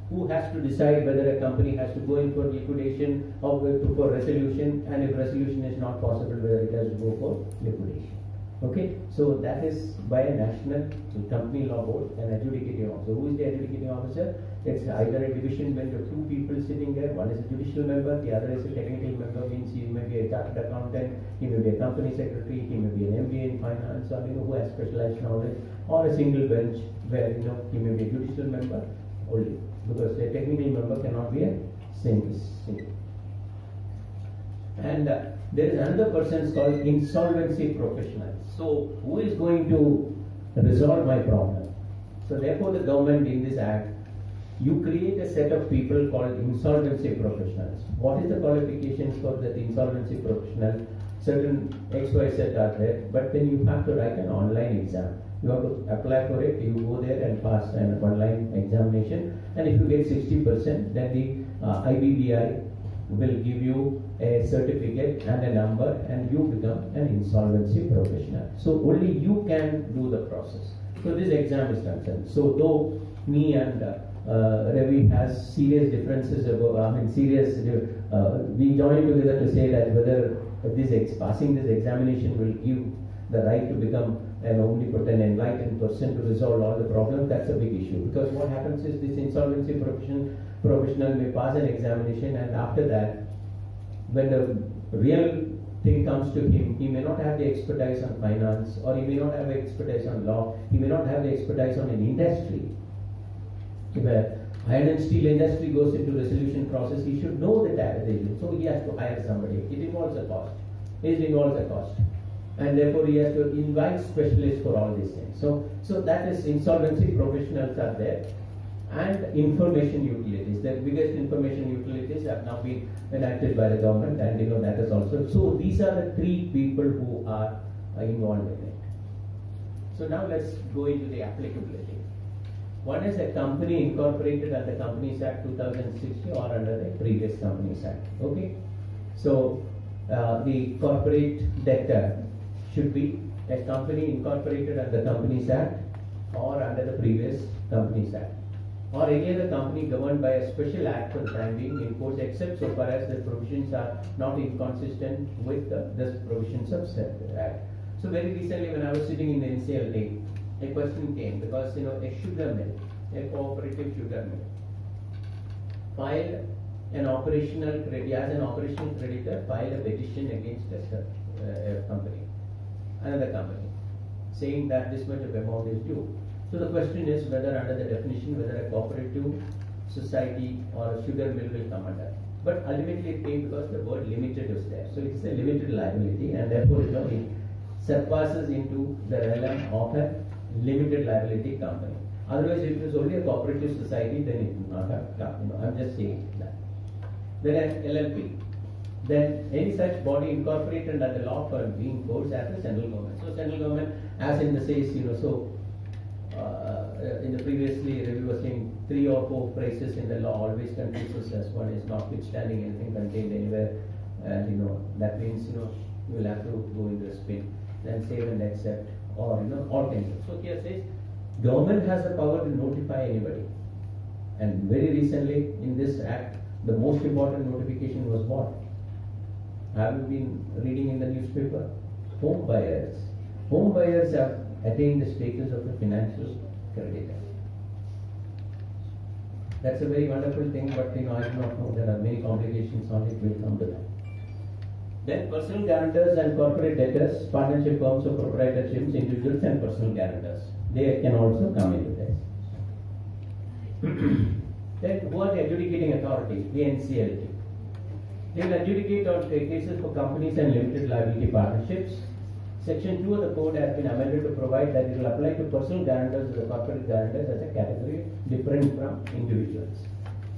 Who has to decide whether a company has to go in for liquidation or for resolution, and if resolution is not possible, whether it has to go for liquidation. Okay, so that is by a National Company Law Board, an adjudicating officer. Who is the adjudicating officer? It's either a division when there are two people sitting there. One is a judicial member, the other is a technical member, means he may be a chartered accountant, he may be a company secretary, he may be an MBA in finance, or who has specialized knowledge, or a single bench where he may be a judicial member only, because a technical member cannot be a single. And there is another person called insolvency professional. So who is going to resolve my problem? So therefore the government in this act, you create a set of people called insolvency professionals. What is the qualifications for that insolvency professional? Certain XYZ are there, but then you have to write an online exam. You have to apply for it, you go there and pass an online examination, and if you get 60%, then the IBBI will give you a certificate and a number, and you become an insolvency professional. So only you can do the process. So this exam is concerned. So though me and Ravi has serious differences about, we joined together to say that whether passing this examination will give the right to become an omnipotent, enlightened person to resolve all the problems. That's a big issue, because what happens is this insolvency professional may pass an examination, and after that, when the real thing comes to him, he may not have the expertise on finance, or he may not have the expertise on law, he may not have the expertise on an industry. If a iron and steel industry goes into resolution process, he should know the taxation, so he has to hire somebody. It involves a cost. And therefore he has to invite specialists for all these things. So that is, insolvency professionals are there. And information utilities. The biggest information utilities have now been enacted by the government, and that is also. So these are the three people who are involved in it. So now let's go into the applicability. One is a company incorporated under Companies Act 2060 or under the previous Companies Act. Okay. So the corporate debtor should be a company incorporated under Companies Act or under the previous Companies Act, or any other company governed by a special act for the time being in force, except so far as the provisions are not inconsistent with the provisions of said act. So very recently, when I was sitting in the NCLT, a question came because a sugar mill, a cooperative sugar mill, filed an operational credit as an operational creditor, filed a petition against a company, another company, saying that this much of amount is due. So the question is whether under the definition, whether a cooperative society or a sugar mill will come under. But ultimately it came because the word limited was there. So it's a limited liability, and therefore it surpasses into the realm of a limited liability company. Otherwise, if it was only a cooperative society, then it would not have come. I'm just saying that. Then an LLP. Then any such body incorporated under the law firm being forced as the central government. So central government, as in the says, in the previously review was saying 3 or 4 phrases in the law always confuses us. One is notwithstanding anything contained anywhere, and that means you will have to go into a spin. Then save and accept, or all kinds of. So here says government has the power to notify anybody, and very recently in this act, the most important notification was what? Have you been reading in the newspaper? Home buyers. Home buyers have attained the status of the financial creditor. That's a very wonderful thing, but I do not know. There are many complications on it. We'll come to that. Then personal guarantors and corporate debtors, partnership firms of proprietorships, individuals and personal guarantors. They can also come into this. Then who are the adjudicating authority? The NCLT. They will adjudicate on cases for companies and limited liability partnerships. Section 2 of the code has been amended to provide that it will apply to personal guarantors as the corporate guarantors as a category different from individuals.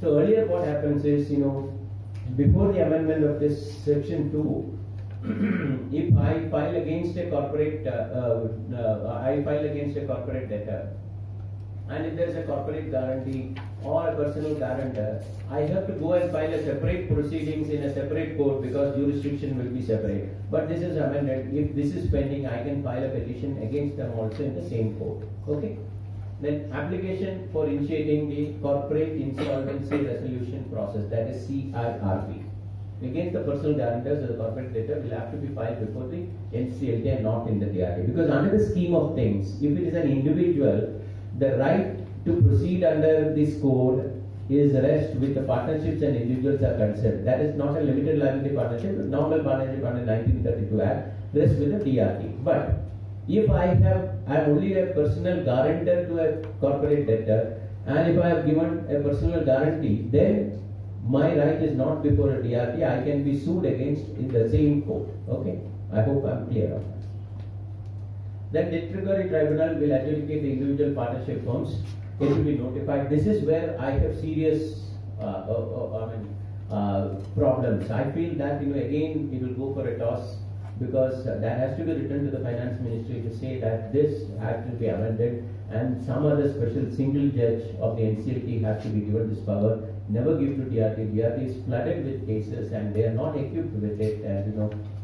So earlier what happens is, before the amendment of this section 2, if I file against a corporate, debtor, and if there is a corporate guarantee or a personal guarantor, I have to go and file a separate proceedings in a separate court because jurisdiction will be separate. But this is amended. If this is pending, I can file a petition against them also in the same court. Okay. Then application for initiating the corporate insolvency resolution process, that is CIRP, against the personal guarantors of the corporate debtor will have to be filed before the NCLT and not in the DRT. Because under the scheme of things, if it is an individual, the right to proceed under this code is rest with the partnerships and individuals are concerned. That is not a limited liability partnership, normal partnership under 1932 Act, rest with the DRT. But if I am only a personal guarantor to a corporate debtor, and if I have given a personal guarantee, then my right is not before a DRT. I can be sued against in the same court. Okay, I hope I am clear on that. Then the Recovery Tribunal will adjudicate the individual partnership firms. It will be notified. This is where I have serious problems. I feel that again it will go for a toss, because that has to be written to the Finance Ministry to say that this act will be amended, and some other special single judge of the NCLT has to be given this power. Never give to DRT. DRT is flooded with cases, and they are not equipped with it, and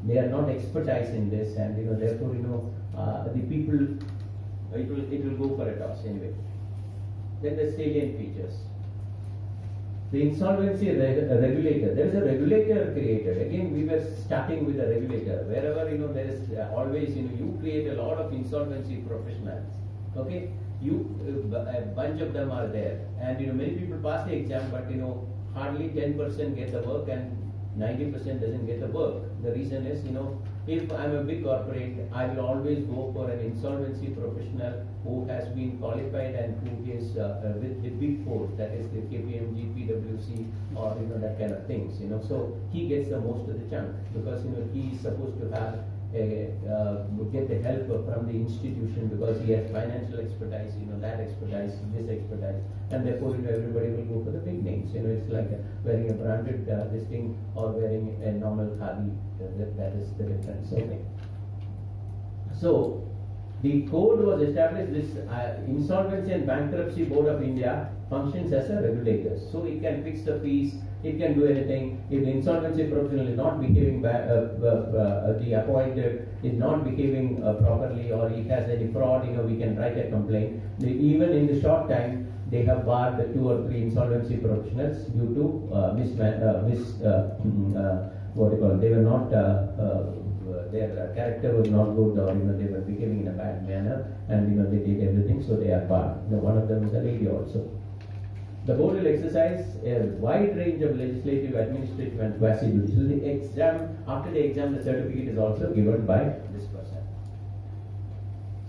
they are not expertise in this, and therefore the people it will go for a toss anyway. Then the salient features. The insolvency regulator. There is a regulator created. Again, we were starting with a regulator. Wherever there is always you create a lot of insolvency professionals. Okay, a bunch of them are there, and many people pass the exam, but hardly 10% get the work and 90% doesn't get the work. The reason is if I'm a big corporate, I will always go for an insolvency professional who has been qualified and who is with the big four, that is the KPMG, PwC, or that kind of things. So he gets the most of the chunk because he is supposed to have get the help from the institution because he has financial expertise, that expertise, this expertise, and therefore everybody will go for the big names. It's like wearing a branded this thing or wearing a normal khadi. That is the difference. Okay. So the code was established. This Insolvency and Bankruptcy Board of India functions as a regulator. So it can fix the fees. It can do anything. If the insolvency professional is not behaving, the appointed is not behaving properly, or he has any fraud, we can write a complaint. Even in the short time, they have barred the 2 or 3 insolvency professionals due to what do you call it? They were not. Their character was not good, or they were behaving in a bad manner, and they did everything, so they are barred. One of them is a lady also. The board will exercise a wide range of legislative, administrative, and quasi-judicial. The exam, after the exam, the certificate is also given by this person.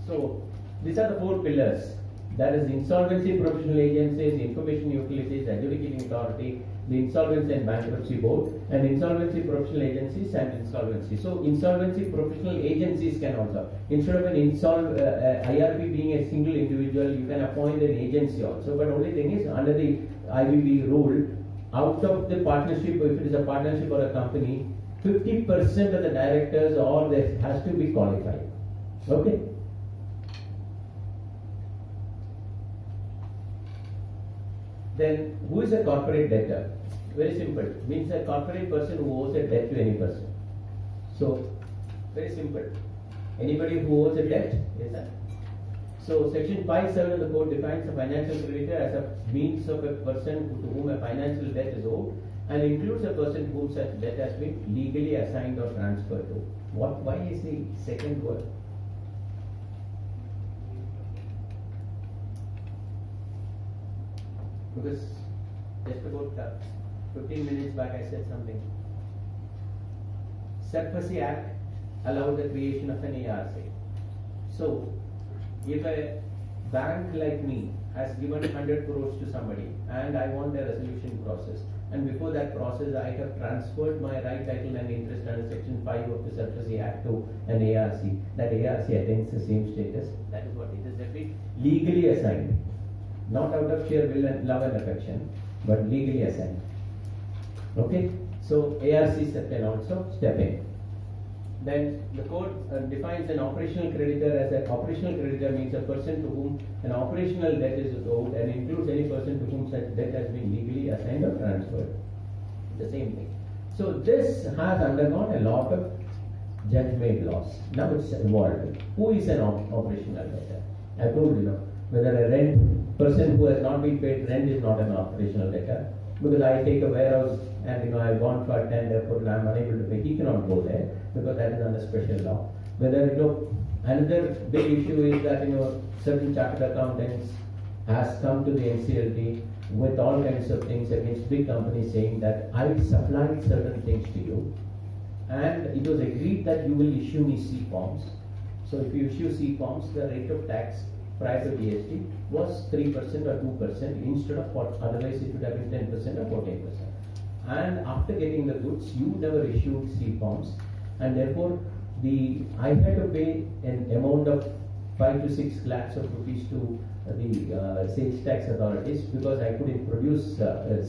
So these are the 4 pillars. That is insolvency professional agencies, information utilities, adjudicating authority, the insolvency and bankruptcy board, and insolvency professional agencies and insolvency. So insolvency professional agencies can also, instead of an IRP being a single individual, you can appoint an agency also. But only thing is, under the IBB rule, out of the partnership, if it is a partnership or a company, 50% of the directors or there has to be qualified. Okay. Then, who is a corporate debtor? Very simple. Means a corporate person who owes a debt to any person. So, very simple. Anybody who owes a debt is that. So, section 5(7) of the code defines a financial creditor as a means of a person to whom a financial debt is owed, and includes a person to whom such debt has been legally assigned or transferred to. Why is the second word? Because just about 15 minutes back I said something. Surface Act allowed the creation of an ARC. So, if a bank like me has given 100 crores to somebody and I want a resolution process, and before that process I have transferred my right title and interest under section 5 of the Surface Act to an ARC, that ARC attains the same status. That is what it is, that we legally assigned. Not out of sheer will and love and affection, but legally assigned. Okay, so ARCs can also step in. Then the code defines an operational creditor as an operational creditor means a person to whom an operational debt is owed and includes any person to whom such debt has been legally assigned or transferred. The same thing. So this has undergone a lot of judge-made laws. Now it's evolved. Who is an operational debtor? I told whether a rent person who has not been paid rent is not an operational debtor, because I take a warehouse and I've gone for a tender, therefore I am unable to pay. He cannot go there because that is under special law. Whether another big issue is that certain chartered accountants has come to the NCLT with all kinds of things against big companies saying that I supplied certain things to you and it was agreed that you will issue me C forms. So if you issue C forms, the rate of tax prior to GST was 3% or 2% instead of what otherwise it would have been 10% or 14%. And after getting the goods, you never issued C forms, and therefore I had to pay an amount of 5 to 6 lakhs of rupees to the sales tax authorities because I couldn't produce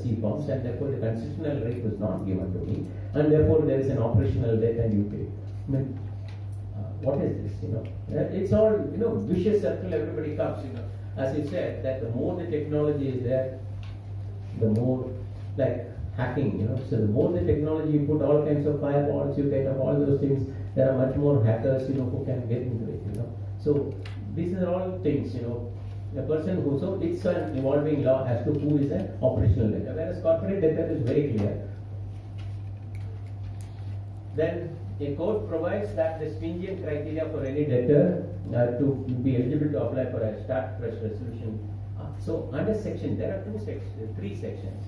C forms, and therefore the concessional rate was not given to me, and therefore there is an operational debt and you pay. I mean, what is this? It's all vicious circle. Everybody comes. As you said, that the more the technology is there, the more like hacking. So the more the technology, you put all kinds of firewalls, you get all those things. There are much more hackers, who can get into it. So these are all things, a person who, so it's an evolving law as to who is an operational debtor, whereas corporate debtor is very clear. Then a court provides that the stringent criteria for any debtor to be eligible to apply for a start fresh resolution. So under section, there are three sections,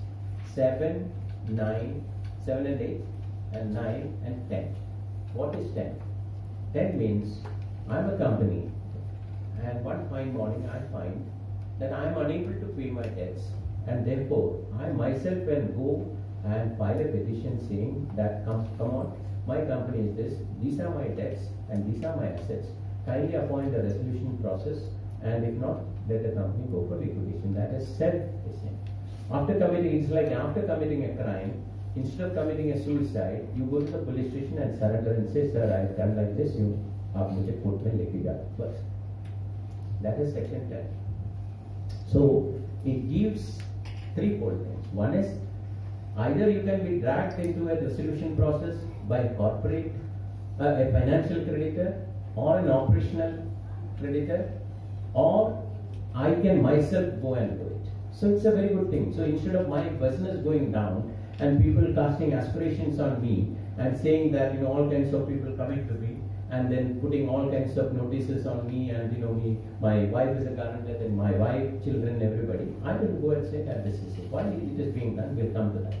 7, 9, 7 and 8, and 9 and 10. What is 10? 10 means I am a company, and one fine morning I find that I am unable to pay my debts, and therefore I myself can go and file a petition saying that come on, my company is this, these are my debts and these are my assets. Kindly appoint a resolution process, and if not, let the company go for liquidation. That is self-essential. After committing, it's like after committing a crime, instead of committing a suicide, you go to the police station and surrender and say, sir, I have done like this, you have mujhe court mein leke jao. Bas. That is section 10. So it gives threefold things. One is either you can be dragged into a resolution process by a corporate, a financial creditor, or an operational creditor, or I can myself go and do it. So it's a very good thing. So instead of my business going down and people casting aspirations on me and saying that all kinds of people coming to me and then putting all kinds of notices on me, and my wife is a guarantor, then my wife, children, everybody, I will go and say that this is it. Why it is being done? We'll come to that.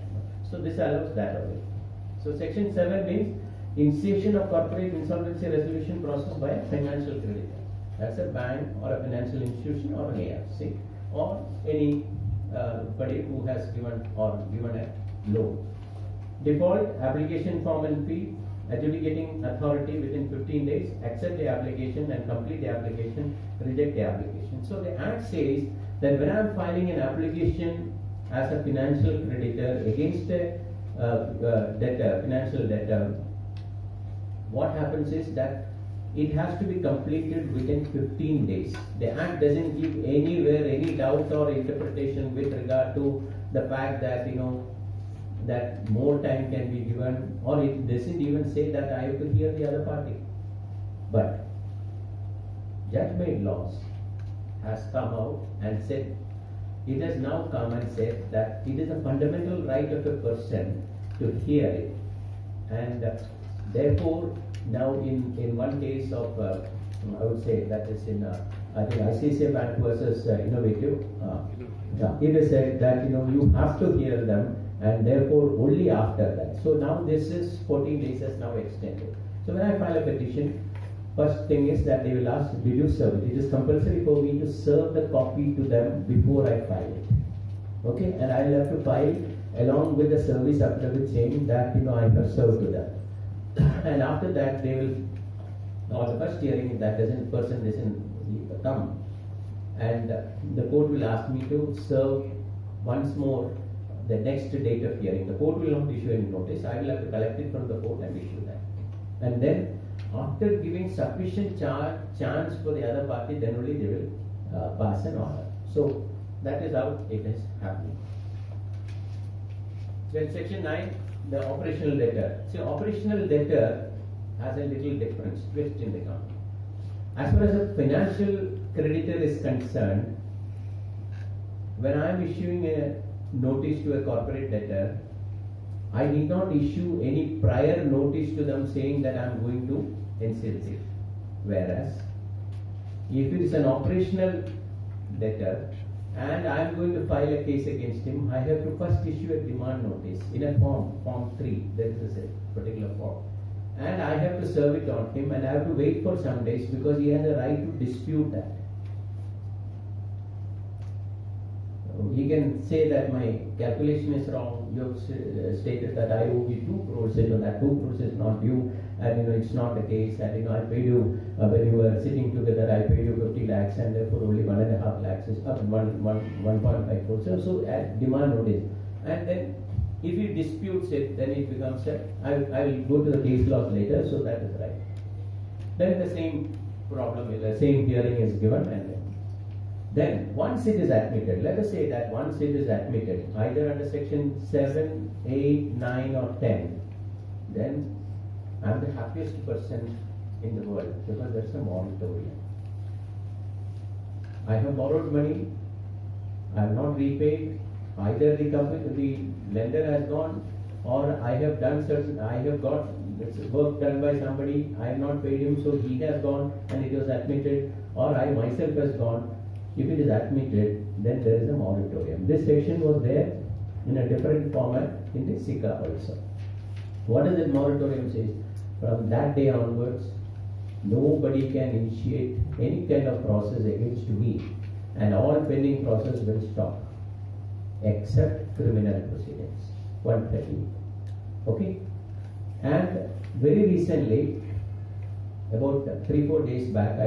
So this allows that away. So section 7 means initiation of corporate insolvency resolution process by a financial creditor. That's a bank or a financial institution or an ARC or anybody who has given a loan. Default, application form and fee, adjudicating authority within 15 days, accept the application and complete the application, reject the application. So the Act says that when I am filing an application as a financial creditor against a financial debtor, what happens is that it has to be completed within 15 days. The Act doesn't give anywhere any doubt or interpretation with regard to the fact that that more time can be given, or it doesn't even say that I have to hear the other party. But judge-made laws has come out and said, it has now come and said that it is a fundamental right of a person to hear it, and therefore now in one case of I would say that is in I think ICICI Bank versus Innovative, it is said that you have to hear them, and therefore only after that. So now this is 14 days has now extended. So when I file a petition, first thing is that they will ask, did you serve it? It is compulsory for me to serve the copy to them before I file it. Okay, and I will have to file along with the service affidavit saying that I have served to them. And after that they will, or the first hearing, that person doesn't come, and the court will ask me to serve once more the next date of hearing. The court will not issue any notice. I will have to collect it from the court and issue that. And then after giving sufficient chance for the other party, then only they will pass an order. So that is how it is happening. Then section 9, the operational debtor. See, operational debtor has a little difference, twist in the company. As far as a financial creditor is concerned, when I am issuing a notice to a corporate debtor, I need not issue any prior notice to them saying that I am going to insist it. Whereas, if it is an operational debtor and I am going to file a case against him, I have to first issue a demand notice in a form 3, there is a particular form. And I have to serve it on him, and I have to wait for some days because he has a right to dispute that. He can say that my calculation is wrong, you have stated that I owe you 2 crores, that 2 crores is not due, and it's not the case, and I paid you, when you were sitting together, I paid you 50 lakhs, and therefore only 1.5 lakhs is up, 1.5 crores. So demand notice. And then if he disputes it, then it becomes I will go to the case laws later, so that is right. Then the same problem, the same hearing is given, and then once it is admitted, let us say that once it is admitted, either under section 7, 8, 9 or 10, then I am the happiest person in the world because there is a moratorium. I have borrowed money, I have not repaid, either the company, the lender has gone, or I have got work done by somebody, I have not paid him, so he has gone and it was admitted, or I myself has gone. If it is admitted, then there is a moratorium. This section was there in a different format in the SICA also. What does that moratorium say? From that day onwards, nobody can initiate any kind of process against me, and all pending process will stop, except criminal proceedings. 130. Okay? And very recently, about 3-4 days back,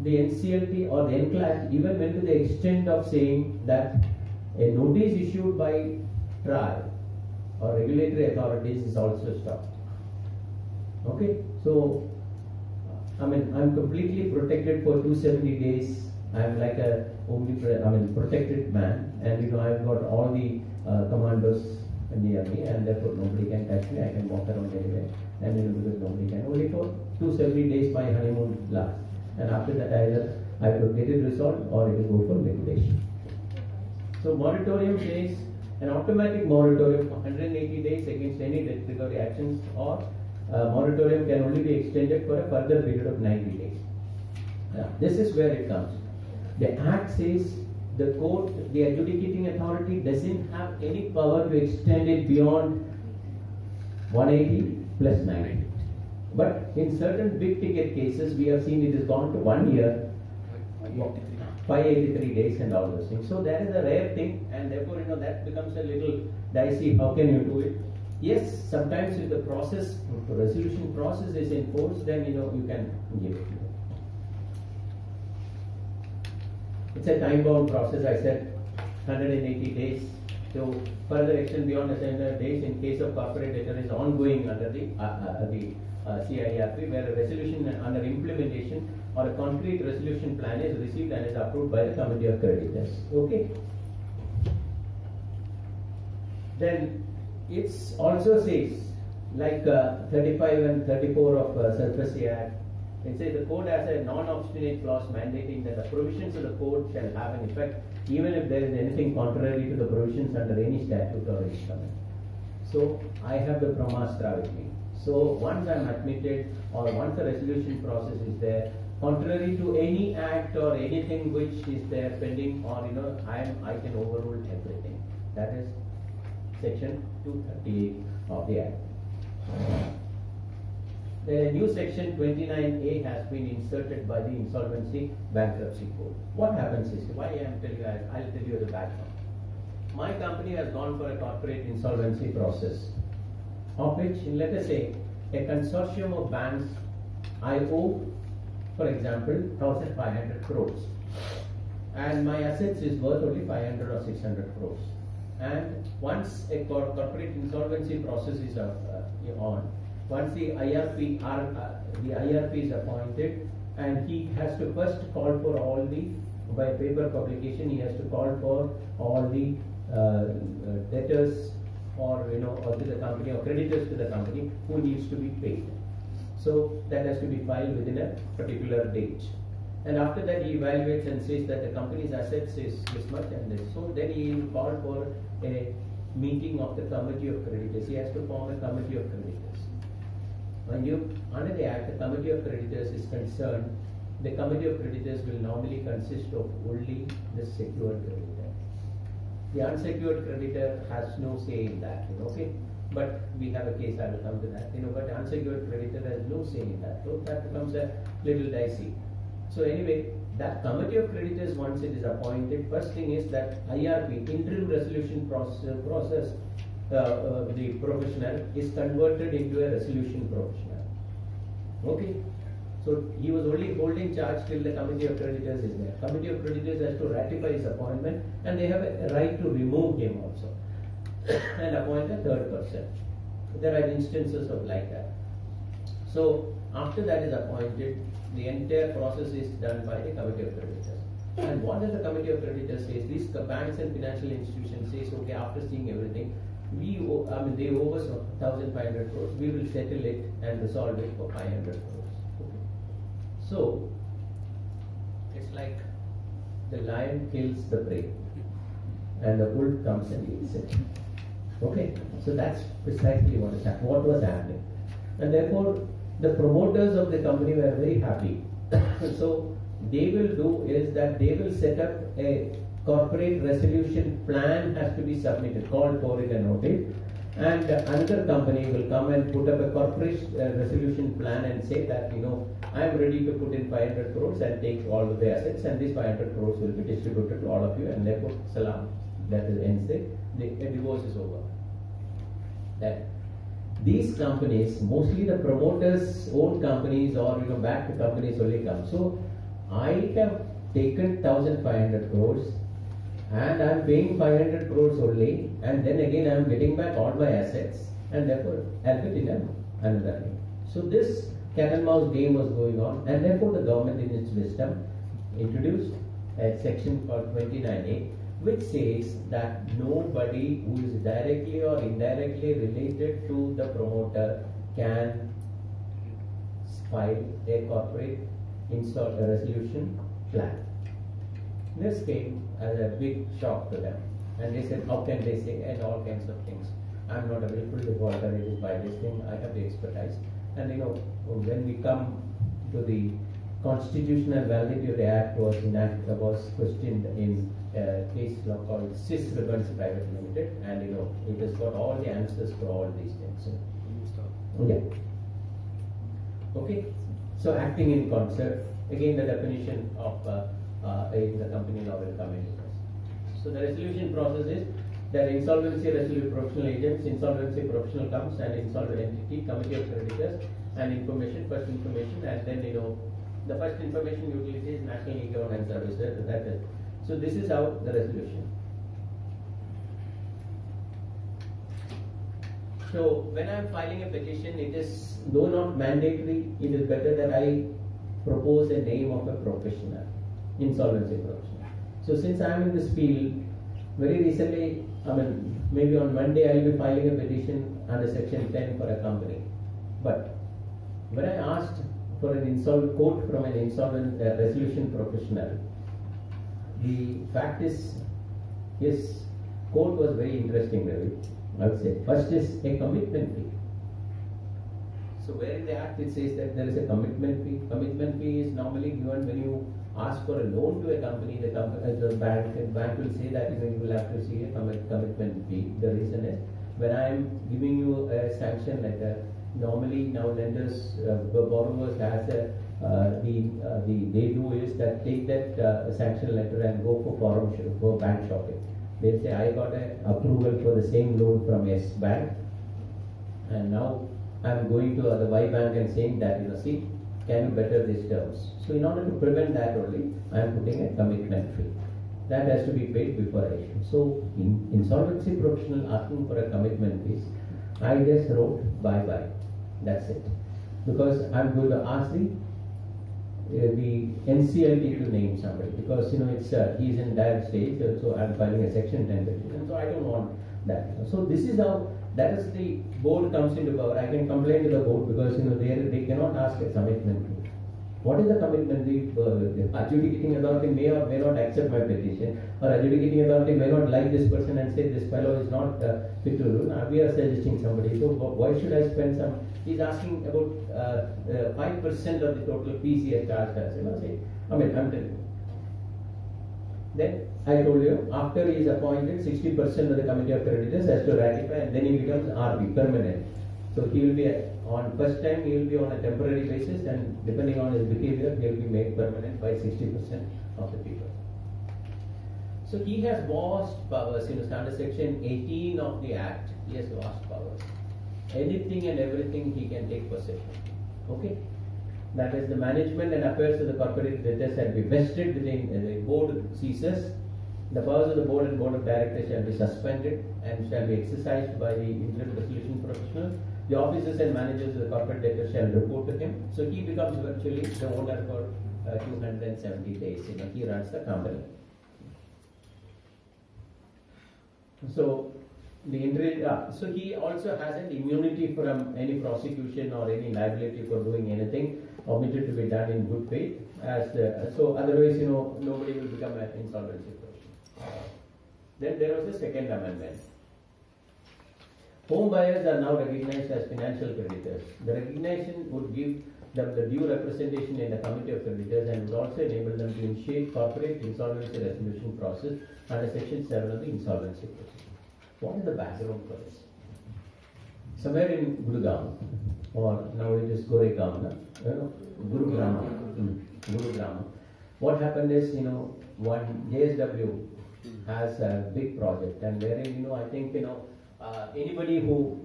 the NCLT or the NCLAT even went to the extent of saying that a notice issued by trial or regulatory authorities is also stopped. Okay? So, I'm completely protected for 270 days. I'm like a protected man, and I've got all the commandos near me, and therefore nobody can touch me. I can walk around anywhere, and because nobody can. Only for 270 days my honeymoon lasts, and after that either I will get it resolved or it will go for liquidation. So moratorium says an automatic moratorium for 180 days against any debt recovery actions, or moratorium can only be extended for a further period of 90 days. This is where it comes. The Act says the court, the adjudicating authority, doesn't have any power to extend it beyond 180 plus 90. But in certain big ticket cases, we have seen it has gone to 1 year, 583 days and all those things. So that is a rare thing, and therefore that becomes a little dicey. How can you do it? Yes, sometimes if the process, the resolution process is enforced, then you can give it. It's a time-bound process. I said 180 days. So further action beyond 100 days in case of corporate debtor is ongoing under the CIRP, where a resolution under implementation or a concrete resolution plan is received and is approved by the committee of creditors. Okay. Then it also says, like 35 and 34 of Surface Act, it says the code has a non-obstinate clause mandating that the provisions of the code shall have an effect even if there is anything contrary to the provisions under any statute or instrument. So I have the Brahmastra with me. So once I am admitted, or once the resolution process is there, contrary to any act or anything which is there pending, or I can overrule everything. That is section 238 of the Act. The new section 29A has been inserted by the Insolvency Bankruptcy Code. What happens is, why I am telling you, I'll tell you the background. My company has gone for a corporate insolvency process, of which, let us say, a consortium of banks, I owe, for example, 1,500 crores, and my assets is worth only 500 or 600 crores. And once a corporate insolvency process is on, once the IRP is appointed, and he has to first call for all the, by paper publication, he has to call for all the debtors or to the company, or creditors to the company who needs to be paid. So that has to be filed within a particular date. And after that, he evaluates and says that the company's assets is this much and this. So then he will call for a meeting of the committee of creditors. He has to form a committee of creditors. When under the Act, the committee of creditors is concerned, the committee of creditors will normally consist of only the secured creditor. The unsecured creditor has no say in that, okay? But we have a case, I will come to that, but the unsecured creditor has no say in that. So that becomes a little dicey. So anyway, that committee of creditors, once it is appointed, first thing is that IRP, interim resolution process, the professional is converted into a resolution professional. Okay? So he was only holding charge till the committee of creditors is there. Committee of creditors has to ratify his appointment, and they have a right to remove him also and appoint a third person. There are instances of like that. So after that is appointed, the entire process is done by the committee of creditors. And what does the committee of creditors say? These banks and financial institutions says, okay, after seeing everything, they owe us 1,500 crores. We will settle it and resolve it for 500 crores. Okay. So It's like the lion kills the prey and the wolf comes and eats it. Okay, so that's precisely what was happening. And therefore, the promoters of the company were very happy. So they will do is that they will set up a corporate resolution plan has to be submitted, called for in a notice, and another company will come and put up a corporate resolution plan and say that, I am ready to put in 500 crores and take all of the assets, and these 500 crores will be distributed to all of you, and therefore, salam, that is ends it, the divorce is over. That these companies, mostly the promoters' own companies or backed companies only come. So I have taken 1,500 crores and I am paying 500 crores only, and then again I am getting back all my assets, and therefore I'll get in another name. So this cat and mouse game was going on, and therefore the government in its wisdom introduced a section called 29A, which says that nobody who is directly or indirectly related to the promoter can file a corporate resolution plan. This came as a big shock to them, and they said, how can they say, and all kinds of things. I'm not a willful defaulter, it is by this thing, I have the expertise. And when we come to the constitutional validity of the act was questioned in a case law called Cis Ribbons Private Limited, and it has got all the answers for all these things. Okay. Okay. So acting in concert, again the definition of in the company law will come into this. So the resolution process is that insolvency resolution professional agents, insolvency professional comes, and insolvent entity, committee of creditors, and information, first information, and then the first information utility is National E-Governance Services. That is. So this is how the resolution. So when I am filing a petition, it is, though not mandatory, it is better that I propose a name of a professional, insolvency professional. So since I am in this field, very recently, maybe on Monday I will be filing a petition under Section 10 for a company. But when I asked for an quote from an insolvent resolution professional, the fact is, his quote was very interesting, really. I would say, first is a commitment fee. So where in the act it says that there is a commitment fee. Commitment fee is normally given when you ask for a loan to a company. The bank will say that you will have to see a commitment fee. The reason is, when I am giving you a sanction letter, normally now lenders, borrowers has they do is that take that sanction letter and go for bank shopping. They say, I got an approval for the same loan from S bank, and now I am going to the Y bank and saying that, see, can you better these terms? So in order to prevent that only, I am putting a commitment fee. That has to be paid before I issue. So in insolvency professional asking for a commitment fees, I just wrote bye-bye. That's it. Because I am going to ask the NCLT to name somebody, because he's in that stage, so I'm filing a Section 10 petition, so I don't want that. So this is how, that is the board comes into power. I can complain to the board because they cannot ask a commitment fee. What is the commitment fee? The adjudicating authority may or may not accept my petition, or adjudicating authority may not like this person and say this fellow is not fit to rule. We are suggesting somebody. So why should I spend some? He's asking about 5% of the total fees he has charged us. I'm telling you. Then I told you, after he is appointed, 60% of the committee of creditors has to ratify, and then he becomes RB, permanent. So he will be on first time he will be on a temporary basis, and depending on his behavior, he will be made permanent by 60% of the people. So he has vast powers. Under Section 18 of the Act, he has vast powers. Anything and everything he can take possession. Okay? That is, the management and affairs of the corporate debtors shall be vested within the board ceases. The powers of the board and board of directors shall be suspended and shall be exercised by the interim resolution professional. The officers and managers of the corporate debtors shall report to him. So he becomes virtually the owner for 270 days. He runs the company. So so he also has an immunity from any prosecution or any liability for doing anything omitted to be done in good faith. So otherwise, nobody will become an insolvency person. Then there was a second amendment. Home buyers are now recognized as financial creditors. The recognition would give them the due representation in the committee of creditors and would also enable them to initiate corporate insolvency resolution process under Section 7 of the Insolvency Procedure. What is the background for this? Somewhere in Gurugram, or now it is Goregaon, Gurugram. What happened is, one JSW has a big project, and wherein, I think, anybody who,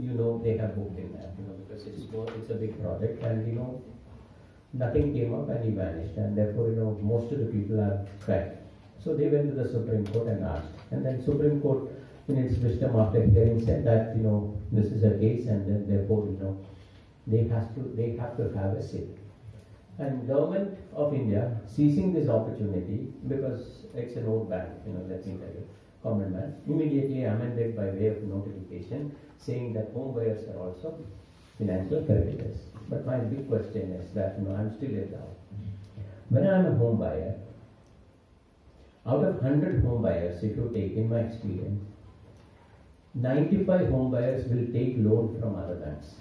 they have booked in that, because it's a big project, and, nothing came up and he vanished, and therefore, most of the people are trapped. So they went to the Supreme Court and asked, and then Supreme Court, in its wisdom after hearing, said that, this is a case, and then therefore, they have to have a say. And Government of India, seizing this opportunity, because it's an old bank, let me tell you, common man, immediately amended by way of notification, saying that home buyers are also financial creditors. But my big question is that, I'm still in doubt. When I'm a home buyer, out of 100 home buyers, if you take, in my experience, 95 home buyers will take loan from other banks.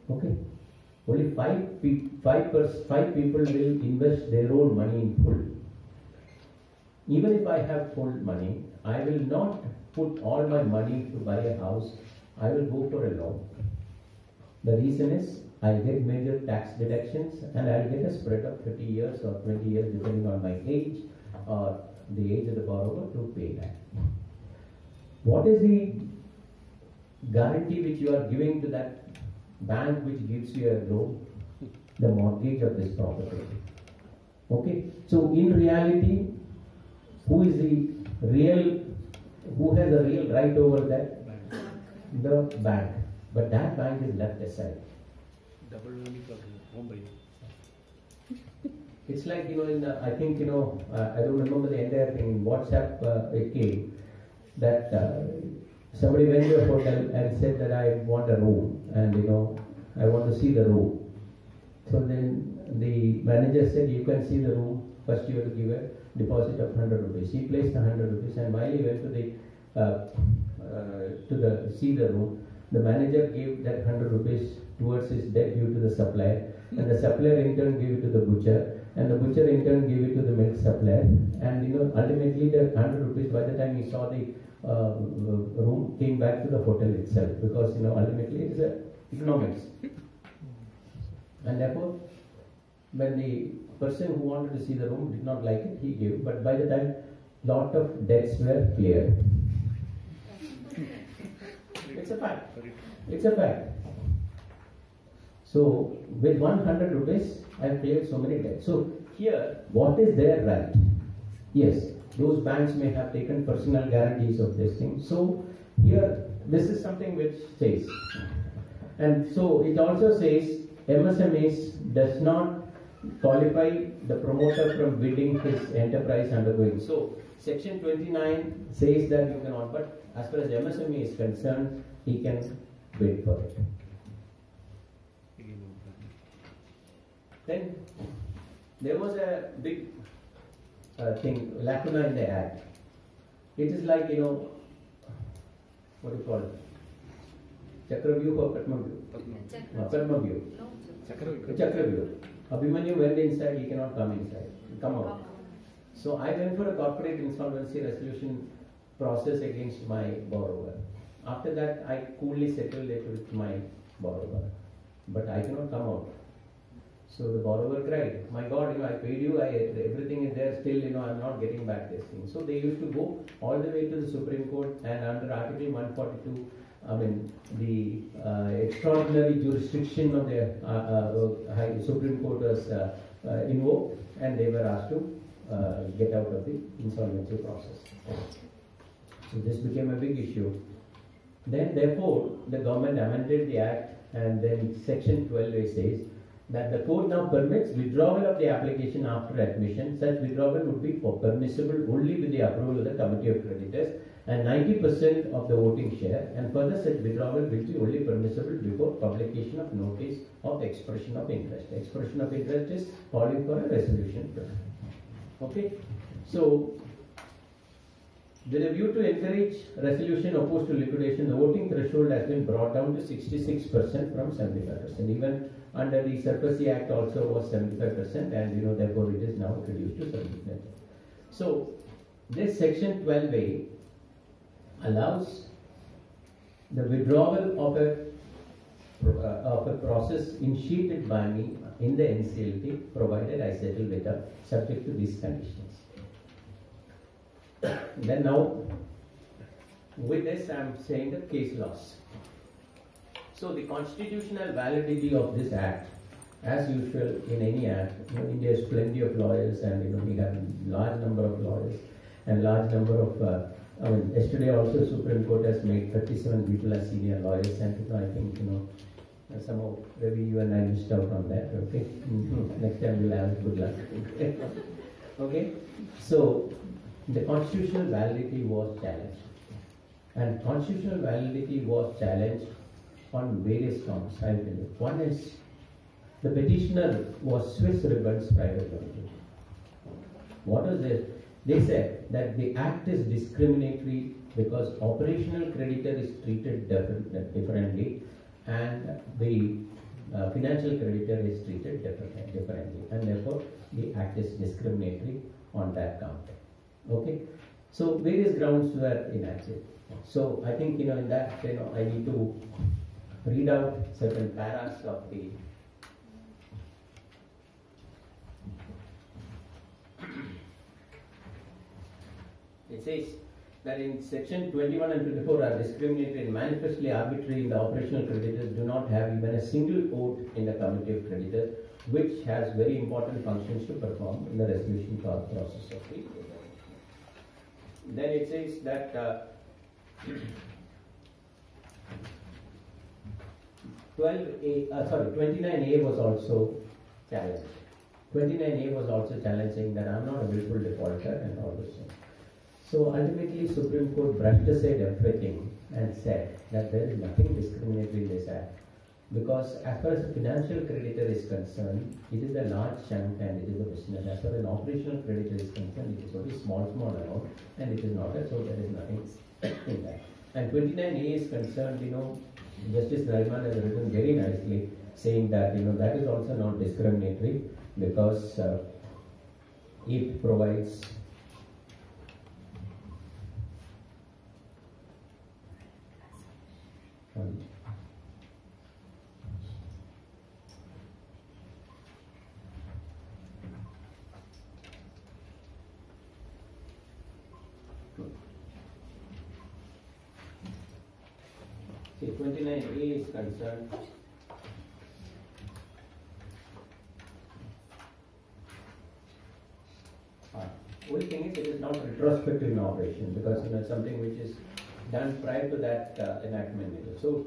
Okay? Only 5 people will invest their own money in full. Even if I have full money, I will not put all my money to buy a house. I will go for a loan. The reason is, I get major tax deductions and I'll get a spread of 30 years or 20 years depending on my age or the age of the borrower to pay back. What is the guarantee which you are giving to that bank which gives you a loan? The mortgage of this property. Okay? So in reality, who has the real right over that? The bank. But that bank is left aside. Double money for home buyer. It's like, I think, I don't remember the entire thing. In WhatsApp, it came that somebody went to a hotel and said that I want a room and, I want to see the room. So then the manager said, you can see the room. First you have to give a deposit of 100 rupees. He placed 100 rupees, and while he went to see the room, the manager gave that 100 rupees towards his debt due to the supplier, and the supplier in turn gave it to the butcher, and the butcher in turn gave it to the milk supplier, and ultimately the 100 rupees, by the time he saw the room, came back to the hotel itself, because ultimately it is economics. And therefore, when the person who wanted to see the room did not like it, he gave. But by the time, lot of debts were cleared. It's a fact. It's a fact. So, with 100 rupees, I have cleared so many debts. So, here, what is their right? Yes, those banks may have taken personal guarantees of this thing. So, here, this is something which says. And so, it also says, MSMEs does not qualify the promoter from bidding his enterprise undergoing. So, Section 29 says that you cannot, but as far as MSME is concerned, he can bid for it. Then, there was a big thing, lacuna in the Act. It is like, what do you call it? Chakravyuh or Padmavyuh? Padmavyuh. Chakravyuh. Abhimanyu went inside, he cannot come out. So I went for a corporate insolvency resolution process against my borrower. After that, I coolly settled it with my borrower. But I cannot come out. So the borrower cried, my God, I paid you, everything is there, still, I'm not getting back this thing. So they used to go all the way to the Supreme Court, and under Article 142, the extraordinary jurisdiction of the Supreme Court was invoked, and they were asked to get out of the insolvency process. So this became a big issue. Then, therefore, the government amended the Act, and then Section 12A says that the court now permits withdrawal of the application after admission. Such withdrawal would be permissible only with the approval of the Committee of Creditors, and 90% of the voting share, and further such withdrawal will be only permissible before publication of notice of expression of interest. Expression of interest is calling for a resolution. Okay, so with a view to encourage resolution opposed to liquidation, the voting threshold has been brought down to 66% from 75%. Even under the Surface Act also was 75%, and therefore it is now reduced to 75%. So this section 12A allows the withdrawal of a process initiated by me in the NCLT, provided I settle with her, subject to these conditions. Then now, with this I am saying the case laws. So the constitutional validity of this act, as usual in any act, India has plenty of lawyers, and we have a large number of lawyers and large number of yesterday also Supreme Court has made 37 people as senior lawyers, and I think somehow maybe you and I missed out on that. Okay, next time we'll have good luck. Okay, so the constitutional validity was challenged, and constitutional validity was challenged on various counts. I'll tell you. One is the petitioner was Swiss Ribbons Private Limited. What was it? They said that the act is discriminatory because operational creditor is treated differently, and the financial creditor is treated differently, and therefore the act is discriminatory on that count. Okay, so various grounds were enacted. So I think in that I need to read out certain paras of the It says that in section 21 and 24 are discriminatory and manifestly arbitrary in the operational creditors do not have even a single vote in the committee of creditors, which has very important functions to perform in the resolution process of the Then it says that 29A was also challenged. 29A was also challenged, saying that I am not a willful defaulter and all those things. So ultimately, Supreme Court brushed aside everything and said that there is nothing discriminatory in this act, because as far as a financial creditor is concerned, it is a large chunk and it is a business. As far as an operational creditor is concerned, it is only small amount, and it is not so there is nothing in that. And 29A is concerned, Justice Nariman has written very nicely, saying that that is also not discriminatory, because it provides See, 29A is concerned. Only thing is, it is not retrospective in operation, because it's something which is done prior to that enactment. So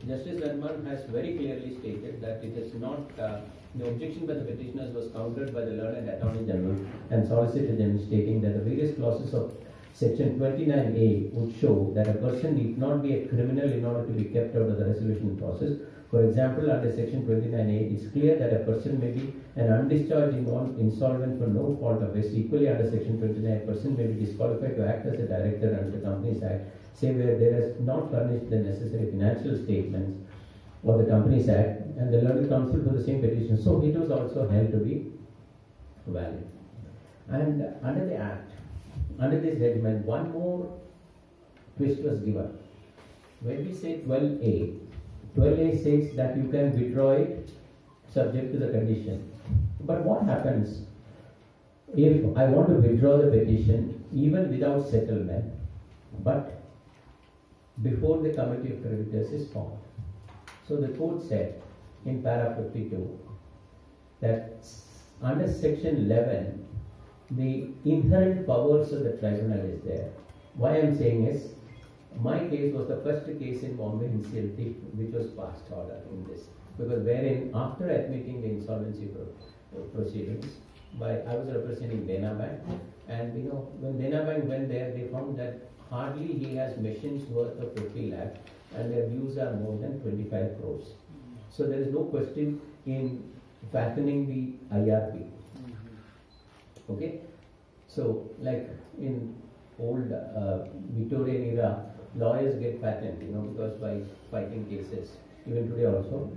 Justice Nariman has very clearly stated that it is not the objection by the petitioners was countered by the learned Attorney General and Solicitor General, stating that the various clauses of Section 29A would show that a person need not be a criminal in order to be kept out of the resolution process. For example, under Section 29A, it is clear that a person may be an undischarged insolvent for no fault of his. Equally, under Section 29, a person may be disqualified to act as a director under the Companies Act, say where there has not furnished the necessary financial statements of the Companies Act, and the learned counsel for the same petition. So it was also held to be valid. And under the Act, under this judgment, one more twist was given. When we say 12A, 12A says that you can withdraw it subject to the condition. But what happens if I want to withdraw the petition even without settlement, but before the committee of creditors is formed? So the court said in para 52 that under section 11, the inherent powers of the tribunal is there. Why I am saying is, my case was the first case in Bombay NCLT which was passed order in this, because wherein after admitting the insolvency proceedings, I was representing Dana Bank, And when Dena went there, they found that hardly he has machines worth of 50 lakh, and their dues are more than 25 crores. So there is no question in fattening the IRP. Okay? So, like in old Victorian era, lawyers get patent, because by fighting cases, even today also.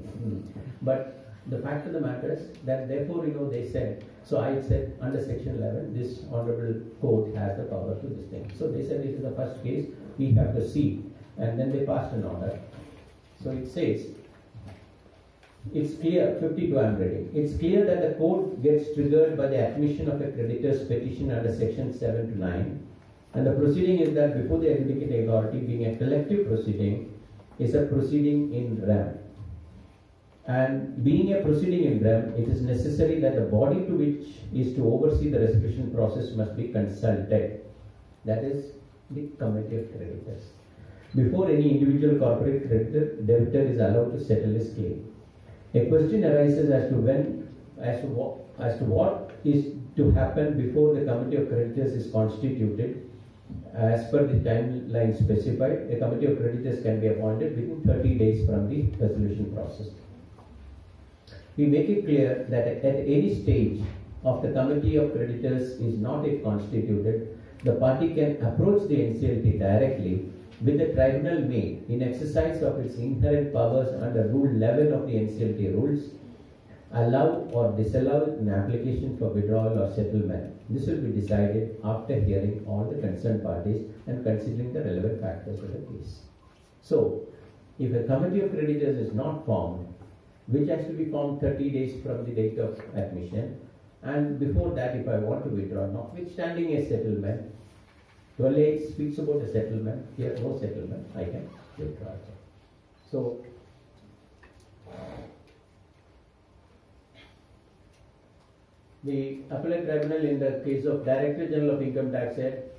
But the fact of the matter is that therefore, they said, so I said under section 11, this honorable court has the power to this thing. So they said it is the first case, we have to see. And then they passed an order. So it says, it's clear, 52 I'm reading. It's clear that the court gets triggered by the admission of a creditor's petition under section 7 to 9. And the proceeding is that before the adjudicating authority, being a collective proceeding, is a proceeding in rem. And being a proceeding in rem, it is necessary that the body to which is to oversee the resolution process must be consulted. That is the committee of creditors. Before any individual corporate creditor, debtor is allowed to settle his claim. A question arises as to what is to happen before the committee of creditors is constituted. As per the timeline specified, a committee of creditors can be appointed within 30 days from the resolution process. We make it clear that at any stage of the committee of creditors is not yet constituted, the party can approach the NCLT directly with the tribunal may, in exercise of its inherent powers under Rule 11 of the NCLT rules, allow or disallow an application for withdrawal or settlement. This will be decided after hearing all the concerned parties and considering the relevant factors of the case. So, if a committee of creditors is not formed, which has to be formed 30 days from the date of admission, and before that, if I want to withdraw, notwithstanding a settlement, 12A speaks about a settlement. Here, no settlement. I can withdraw. So, the appellate tribunal in the case of Director General of Income Tax said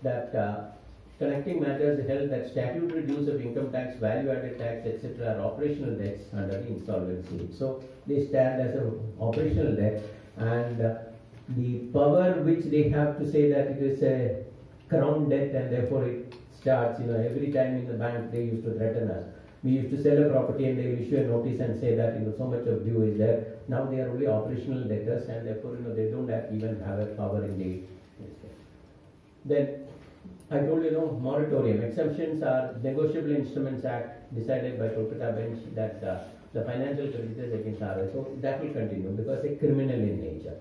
that connecting matters held that statutory dues of income tax, value-added tax, etc. are operational debts under the insolvency. So they stand as an operational debt, and the power which they have to say that it is a crown debt and therefore it starts, every time in the bank they used to threaten us. We used to sell a property and they will issue a notice and say that so much of due is there. Now they are only operational debtors and therefore they don't even have a power in the. Then I told moratorium exemptions are Negotiable Instruments Act decided by Kolkata bench that the financial creditors against RS. So that will continue because they're criminal in nature.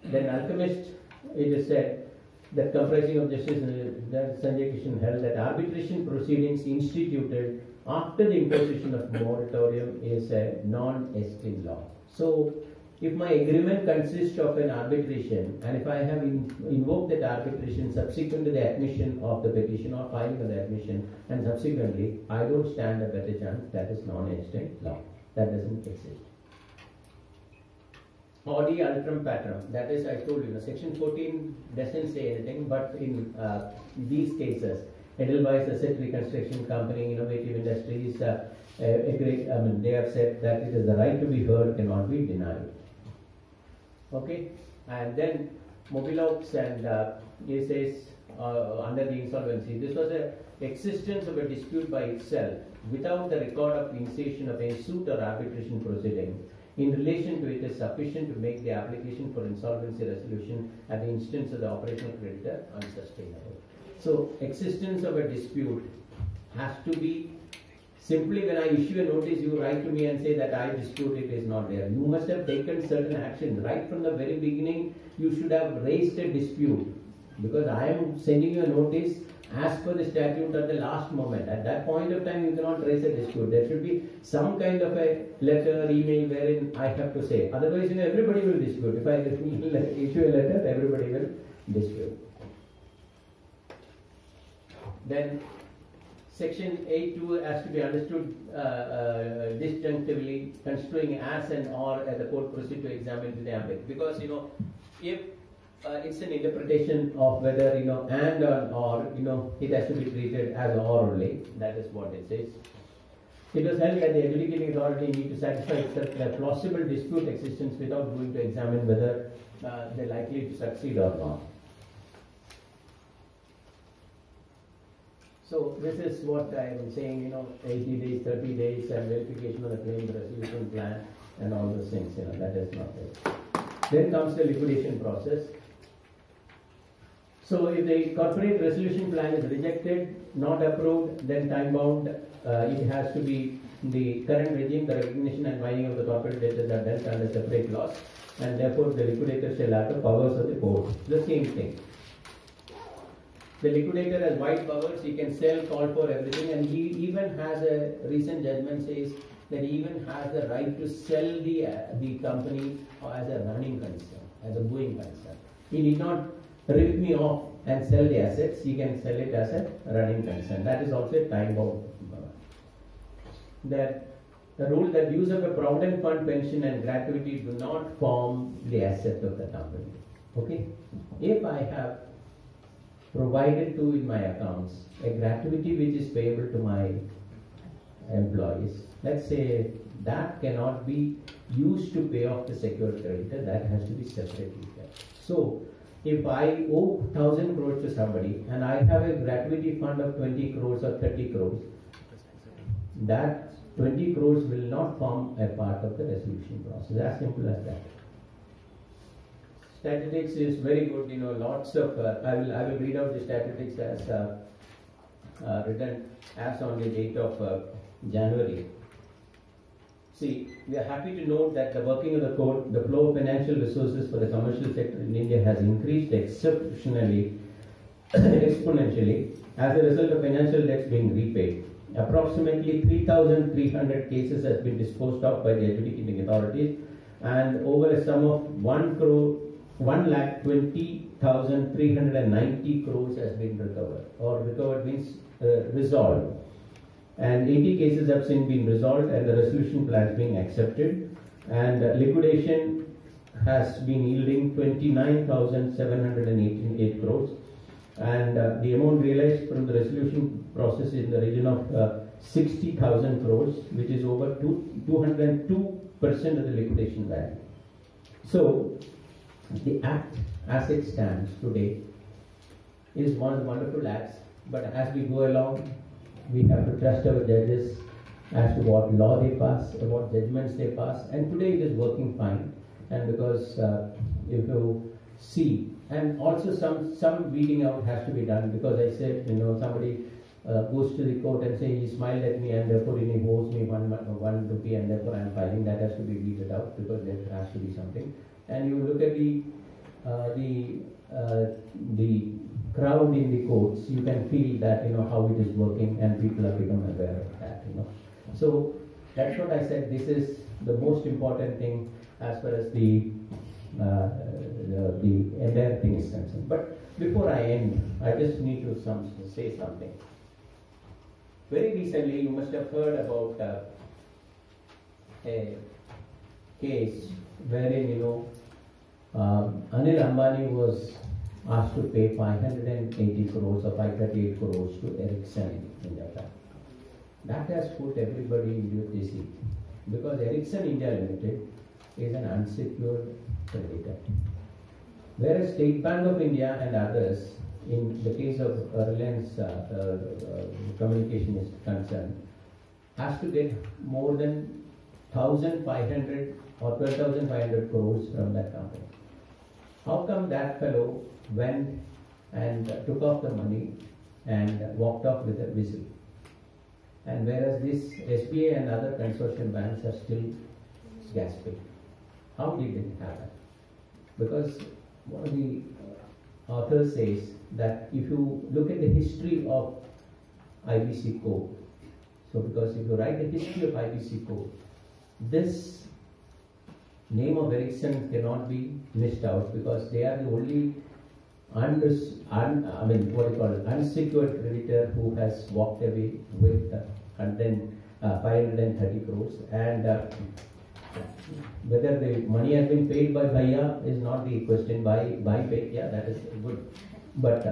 Then Alchemist, it is said that comprising of Justice Sanjay Kishan held that arbitration proceedings instituted after the imposition of moratorium is a non-estin law. So, if my agreement consists of an arbitration and if I have invoked that arbitration subsequent to the admission of the petition or filing of the admission and subsequently I don't stand a better chance, that is non-estin law. That doesn't exist. Audi Altrum Patrum, that is, I told you, section 14 doesn't say anything, but in these cases, Edelweiss Asset Reconstruction Company, Innovative Industries, they have said that it is the right to be heard cannot be denied. Okay, and then Mobilox and he says under the insolvency, this was a existence of a dispute by itself without the record of initiation of a suit or arbitration proceeding. In relation to it is sufficient to make the application for insolvency resolution at the instance of the operational creditor unsustainable. So, existence of a dispute has to be simply when I issue a notice, you write to me and say that I dispute it is not there. You must have taken certain action. Right from the very beginning, you should have raised a dispute because I am sending you a notice as per the statute at the last moment. At that point of time, you cannot raise a dispute. There should be some kind of a letter, email wherein I have to say. Otherwise, everybody will dispute. If I issue a letter, everybody will dispute. Then, section 8.2 has to be understood disjunctively, construing as and or as the court proceed to examine to the ambit. Because, if it's an interpretation of whether, and or, it has to be treated as or only. That is what it says. It was held that the adjudicating authority need to satisfy itself that plausible dispute existence without going to examine whether they're likely to succeed or not. So this is what I am saying, 80 days, 30 days, and verification of the claim resolution plan, and all those things, that is not it. Then comes the liquidation process. So if the corporate resolution plan is rejected, not approved, then time bound, it has to be the current regime, the recognition and winding of the corporate debtors are dealt under separate laws, and therefore the liquidator shall have the powers of the court. The same thing. The liquidator has wide powers, he can sell, call for everything, and he even has a recent judgment says that he even has the right to sell the company as a running concern, as a going concern. He need not rip me off and sell the assets, he can sell it as a running concern. That is also a time bound. The rule that use of a provident fund, pension and gratuity do not form the asset of the company. Okay? If I have provided to in my accounts a gratuity which is payable to my employees, let's say that cannot be used to pay off the secured creditor, that has to be separately kept. So, if I owe 1,000 crores to somebody and I have a gratuity fund of 20 crores or 30 crores, that 20 crores will not form a part of the resolution process. As simple as that. Statistics is very good, lots of, I will read out the statistics as written as on the date of January. See, we are happy to note that the working of the code, the flow of financial resources for the commercial sector in India has increased exceptionally, exponentially, as a result of financial debts being repaid. Approximately 3,300 cases has been disposed of by the adjudicating authorities, and over a sum of 1,20,390 crores has been recovered, or recovered means resolved. And 80 cases have since been resolved and the resolution plans being accepted, and liquidation has been yielding 29,788 crores, and the amount realized from the resolution process is in the region of 60,000 crores, which is over 202% of the liquidation value. So the act as it stands today is one of the wonderful acts, but as we go along, we have to trust our judges as to what law they pass, what judgments they pass, and today it is working fine. And because if you see, and also some weeding out has to be done, because I said, somebody goes to the court and say he smiled at me and therefore he owes me one rupee and therefore I am filing. That has to be weeded out because there has to be something. And you look at the crowd in the courts, you can feel that how it is working, and people have become aware of that. So that's what I said. This is the most important thing as far as the entire thing is concerned. But before I end, I just need to say something. Very recently, you must have heard about a case wherein Anil Ambani was asked to pay 580 crores or 538 crores to Ericsson in Japan. That has put everybody into a dizzy, because Ericsson India Limited is an unsecured creditor. Whereas State Bank of India and others, in the case of Reliance Communication is concerned, has to get more than 1,500 or 12,500 crores from that company. How come that fellow went and took off the money and walked off with a whistle? And whereas this SBA and other consortium banks are still gasping. How did it happen? Because one of the authors says that if you look at the history of IBC code, so because if you write the history of IBC code, this name of Ericsson cannot be missed out, because they are the only unsecured creditor who has walked away with 530 crores, and whether the money has been paid by Bhaiya is not the question. By paid, yeah, that is good. But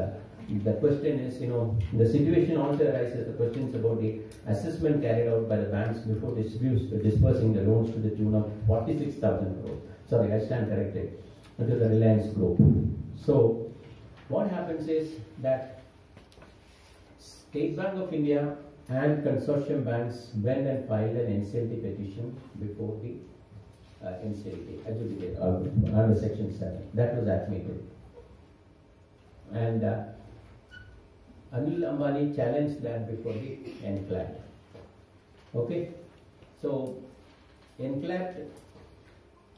the question is, the situation also arises, the questions about the assessment carried out by the banks before dispersing the loans to the tune of 46,000 crores. Sorry, I stand corrected, to the Reliance Group. So, what happens is that State Bank of India and consortium banks went and filed an NCLT petition before the NCLT, adjudicated, under Section 7. That was admitted. And Anil Ambani challenged that before the NCLAT. Okay? So, NCLAT,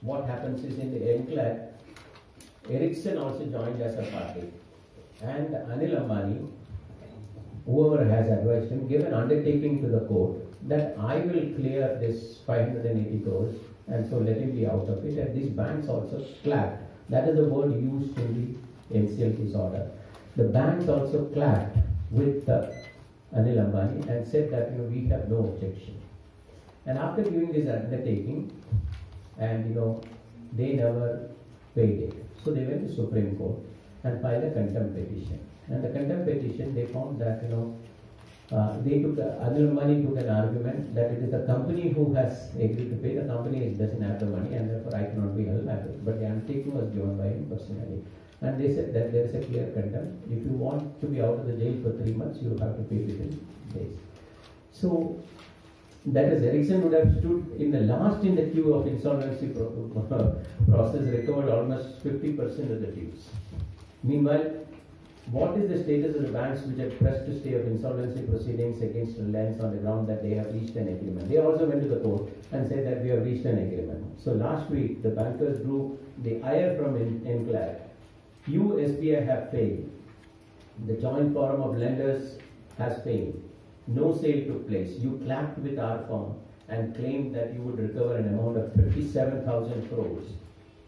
what happens is in the NCLAT, Ericsson also joined as a party. And Anil Ambani, whoever has advised him, gave an undertaking to the court that I will clear this 580 crores and so let him be out of it. And these banks also clapped. That is the word used in the NCLT's order. The banks also clapped with Anil Ambani and said that we have no objection. And after giving this undertaking, and they never paid it. So they went to Supreme Court and filed a contempt petition. And the contempt petition, they found that Anil Ambani took an argument that it is the company who has agreed to pay. The company doesn't have the money, and therefore I cannot be held liable. But the undertaking was given by him personally. And they said that there is a clear contempt. If you want to be out of the jail for 3 months, you have to pay within days. So that is, Ericsson would have stood in the last in the queue of insolvency process, recovered almost 50% of the dues. Meanwhile, what is the status of the banks which have pressed to stay of insolvency proceedings against Reliance on the ground that they have reached an agreement? They also went to the court and said that we have reached an agreement. So last week, the bankers drew the ire from NCLAT. You, SBI, have failed. The joint forum of lenders has failed. No sale took place. You clapped with our firm and claimed that you would recover an amount of 57,000 crores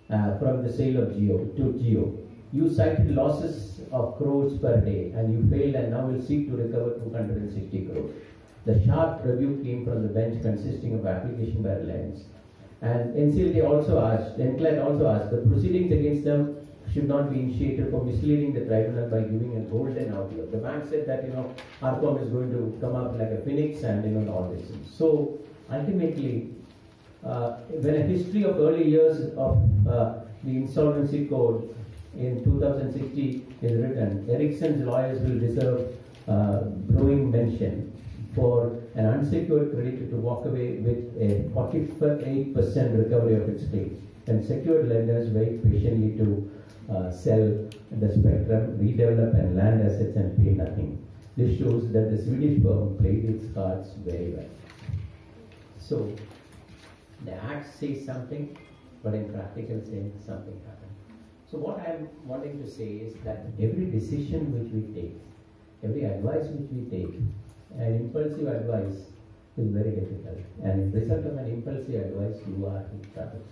from the sale of Jio. You cited losses of crores per day and you failed and now will seek to recover 260 crores. The sharp rebuke came from the bench consisting of application by Reliance. And NCLT also asked, NCLAT also asked, the proceedings against them should not be initiated for misleading the tribunal by giving a golden outlook. The bank said that, our firm is going to come up like a phoenix and, all this. So, ultimately, when a history of early years of the insolvency code in 2016 is written, Ericsson's lawyers will deserve glowing mention for an unsecured creditor to walk away with a 48% recovery of its claim, and secured lenders wait patiently to sell the spectrum, redevelop and land assets and pay nothing. This shows that the Swedish firm played its cards very well. So, the Act says something, but in practical sense, something happened. So what I am wanting to say is that every decision which we take, every advice which we take, an impulsive advice is very difficult. And as a result of an impulsive advice, you are in trouble.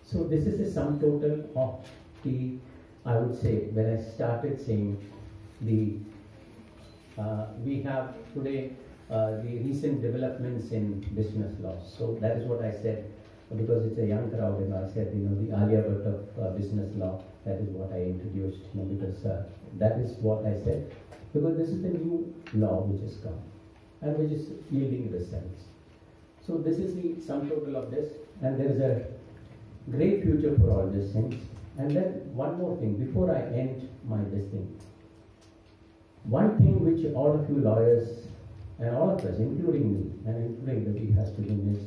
So this is a sum total of the, I would say, when I started saying we have today the recent developments in business law. So that is what I said, because it's a young crowd, I said, the Alia Bhatt of business law, that is what I introduced, because that is what I said, because this is the new law which has come and which is yielding results. So this is the sum total of this, and there is a great future for all these things. And then one more thing, before I end this thing. One thing which all of you lawyers and all of us, including me, and including Ravi, has to do is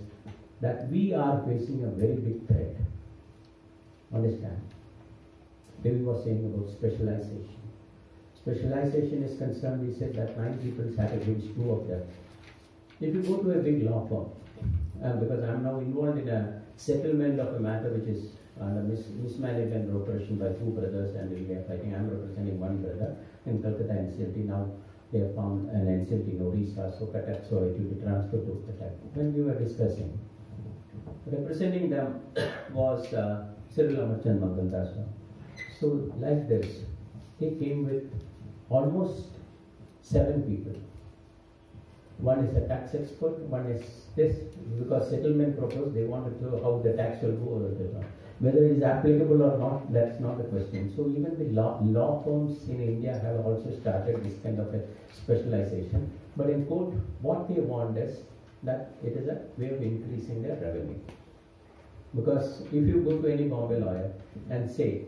that we are facing a very big threat. Understand? Ravi was saying about specialization. Specialization is concerned, we said that 9 people sat against 2 of them. If you go to a big law firm, because I am now involved in a settlement of a matter which is mismanagement and operation by 2 brothers, and we are fighting. I am representing 1 brother in Calcutta NCLT. Now they have found an NCLT in Odisha, so Cuttack, so it will be transferred to Cuttack. When we were discussing, representing them was Cyril Amarchand Mangaldas. So like this, he came with almost 7 people. One is a tax expert, one is this, because settlement proposed, they wanted to know how the tax will go. Whether it is applicable or not, that's not the question. So even the law firms in India have also started this kind of a specialization. But in court, what they want is that it is a way of increasing their revenue. Because if you go to any Bombay lawyer and say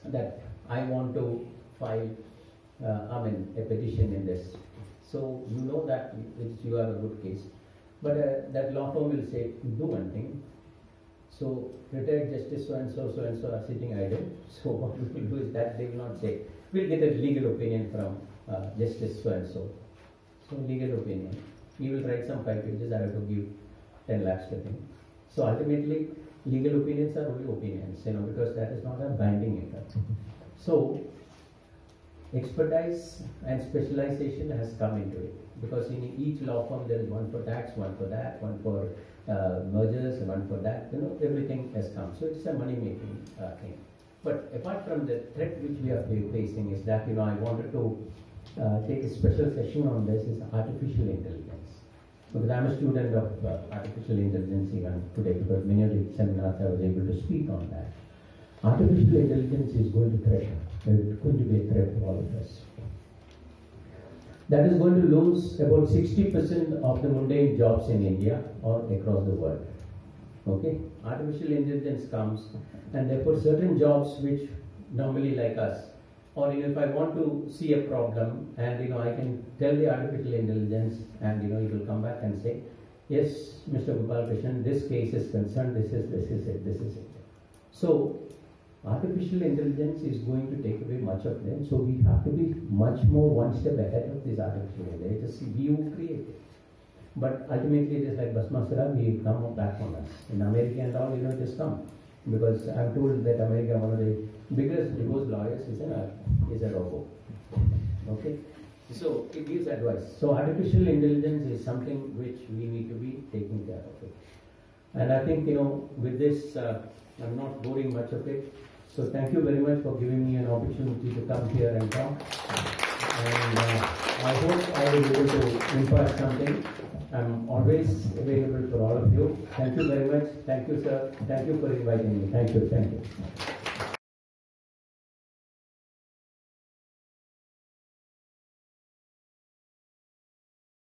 that I want to file a petition in this, So you know that you are a good case. But that law firm will say, do one thing. So retired justice so and so are sitting idle. So what we will do is that they will not say, we'll get a legal opinion from justice so and so. So legal opinion. He will write some 5 pages, I have to give 10 lakhs to him. So ultimately, legal opinions are only opinions, because that is not a binding income. So expertise and specialization has come into it, because in each law firm there is one for tax, one for that, one for mergers, and one for that. Everything has come. So it's a money-making thing. But apart from the threat which we are facing is that I wanted to take a special session on this is artificial intelligence. Because I'm a student of artificial intelligence even today, because many of the seminars I was able to speak on that. Artificial intelligence is going to threat. It's going to be a threat to all of us. That is going to lose about 60% of the mundane jobs in India or across the world. Okay? Artificial intelligence comes, and therefore certain jobs which normally like us, or if I want to see a problem, and I can tell the artificial intelligence, and it will come back and say, yes, Mr. Gopalakrishnan, this case is concerned, this is it. So artificial intelligence is going to take away much of them. So we have to be much more one step ahead of this artificial intelligence. We will create it. But ultimately it is like Basmasura, we come back on us. In America and all, it has come. Because I'm told that America, one of the biggest divorce lawyers is a robot. Okay? So it gives advice. So artificial intelligence is something which we need to be taking care of it. And I think, with this, I'm not boring much of it. So thank you very much for giving me an opportunity to come here and talk. And I hope I was able to impart something. I'm always available for all of you. Thank you very much. Thank you, sir. Thank you for inviting me. Thank you.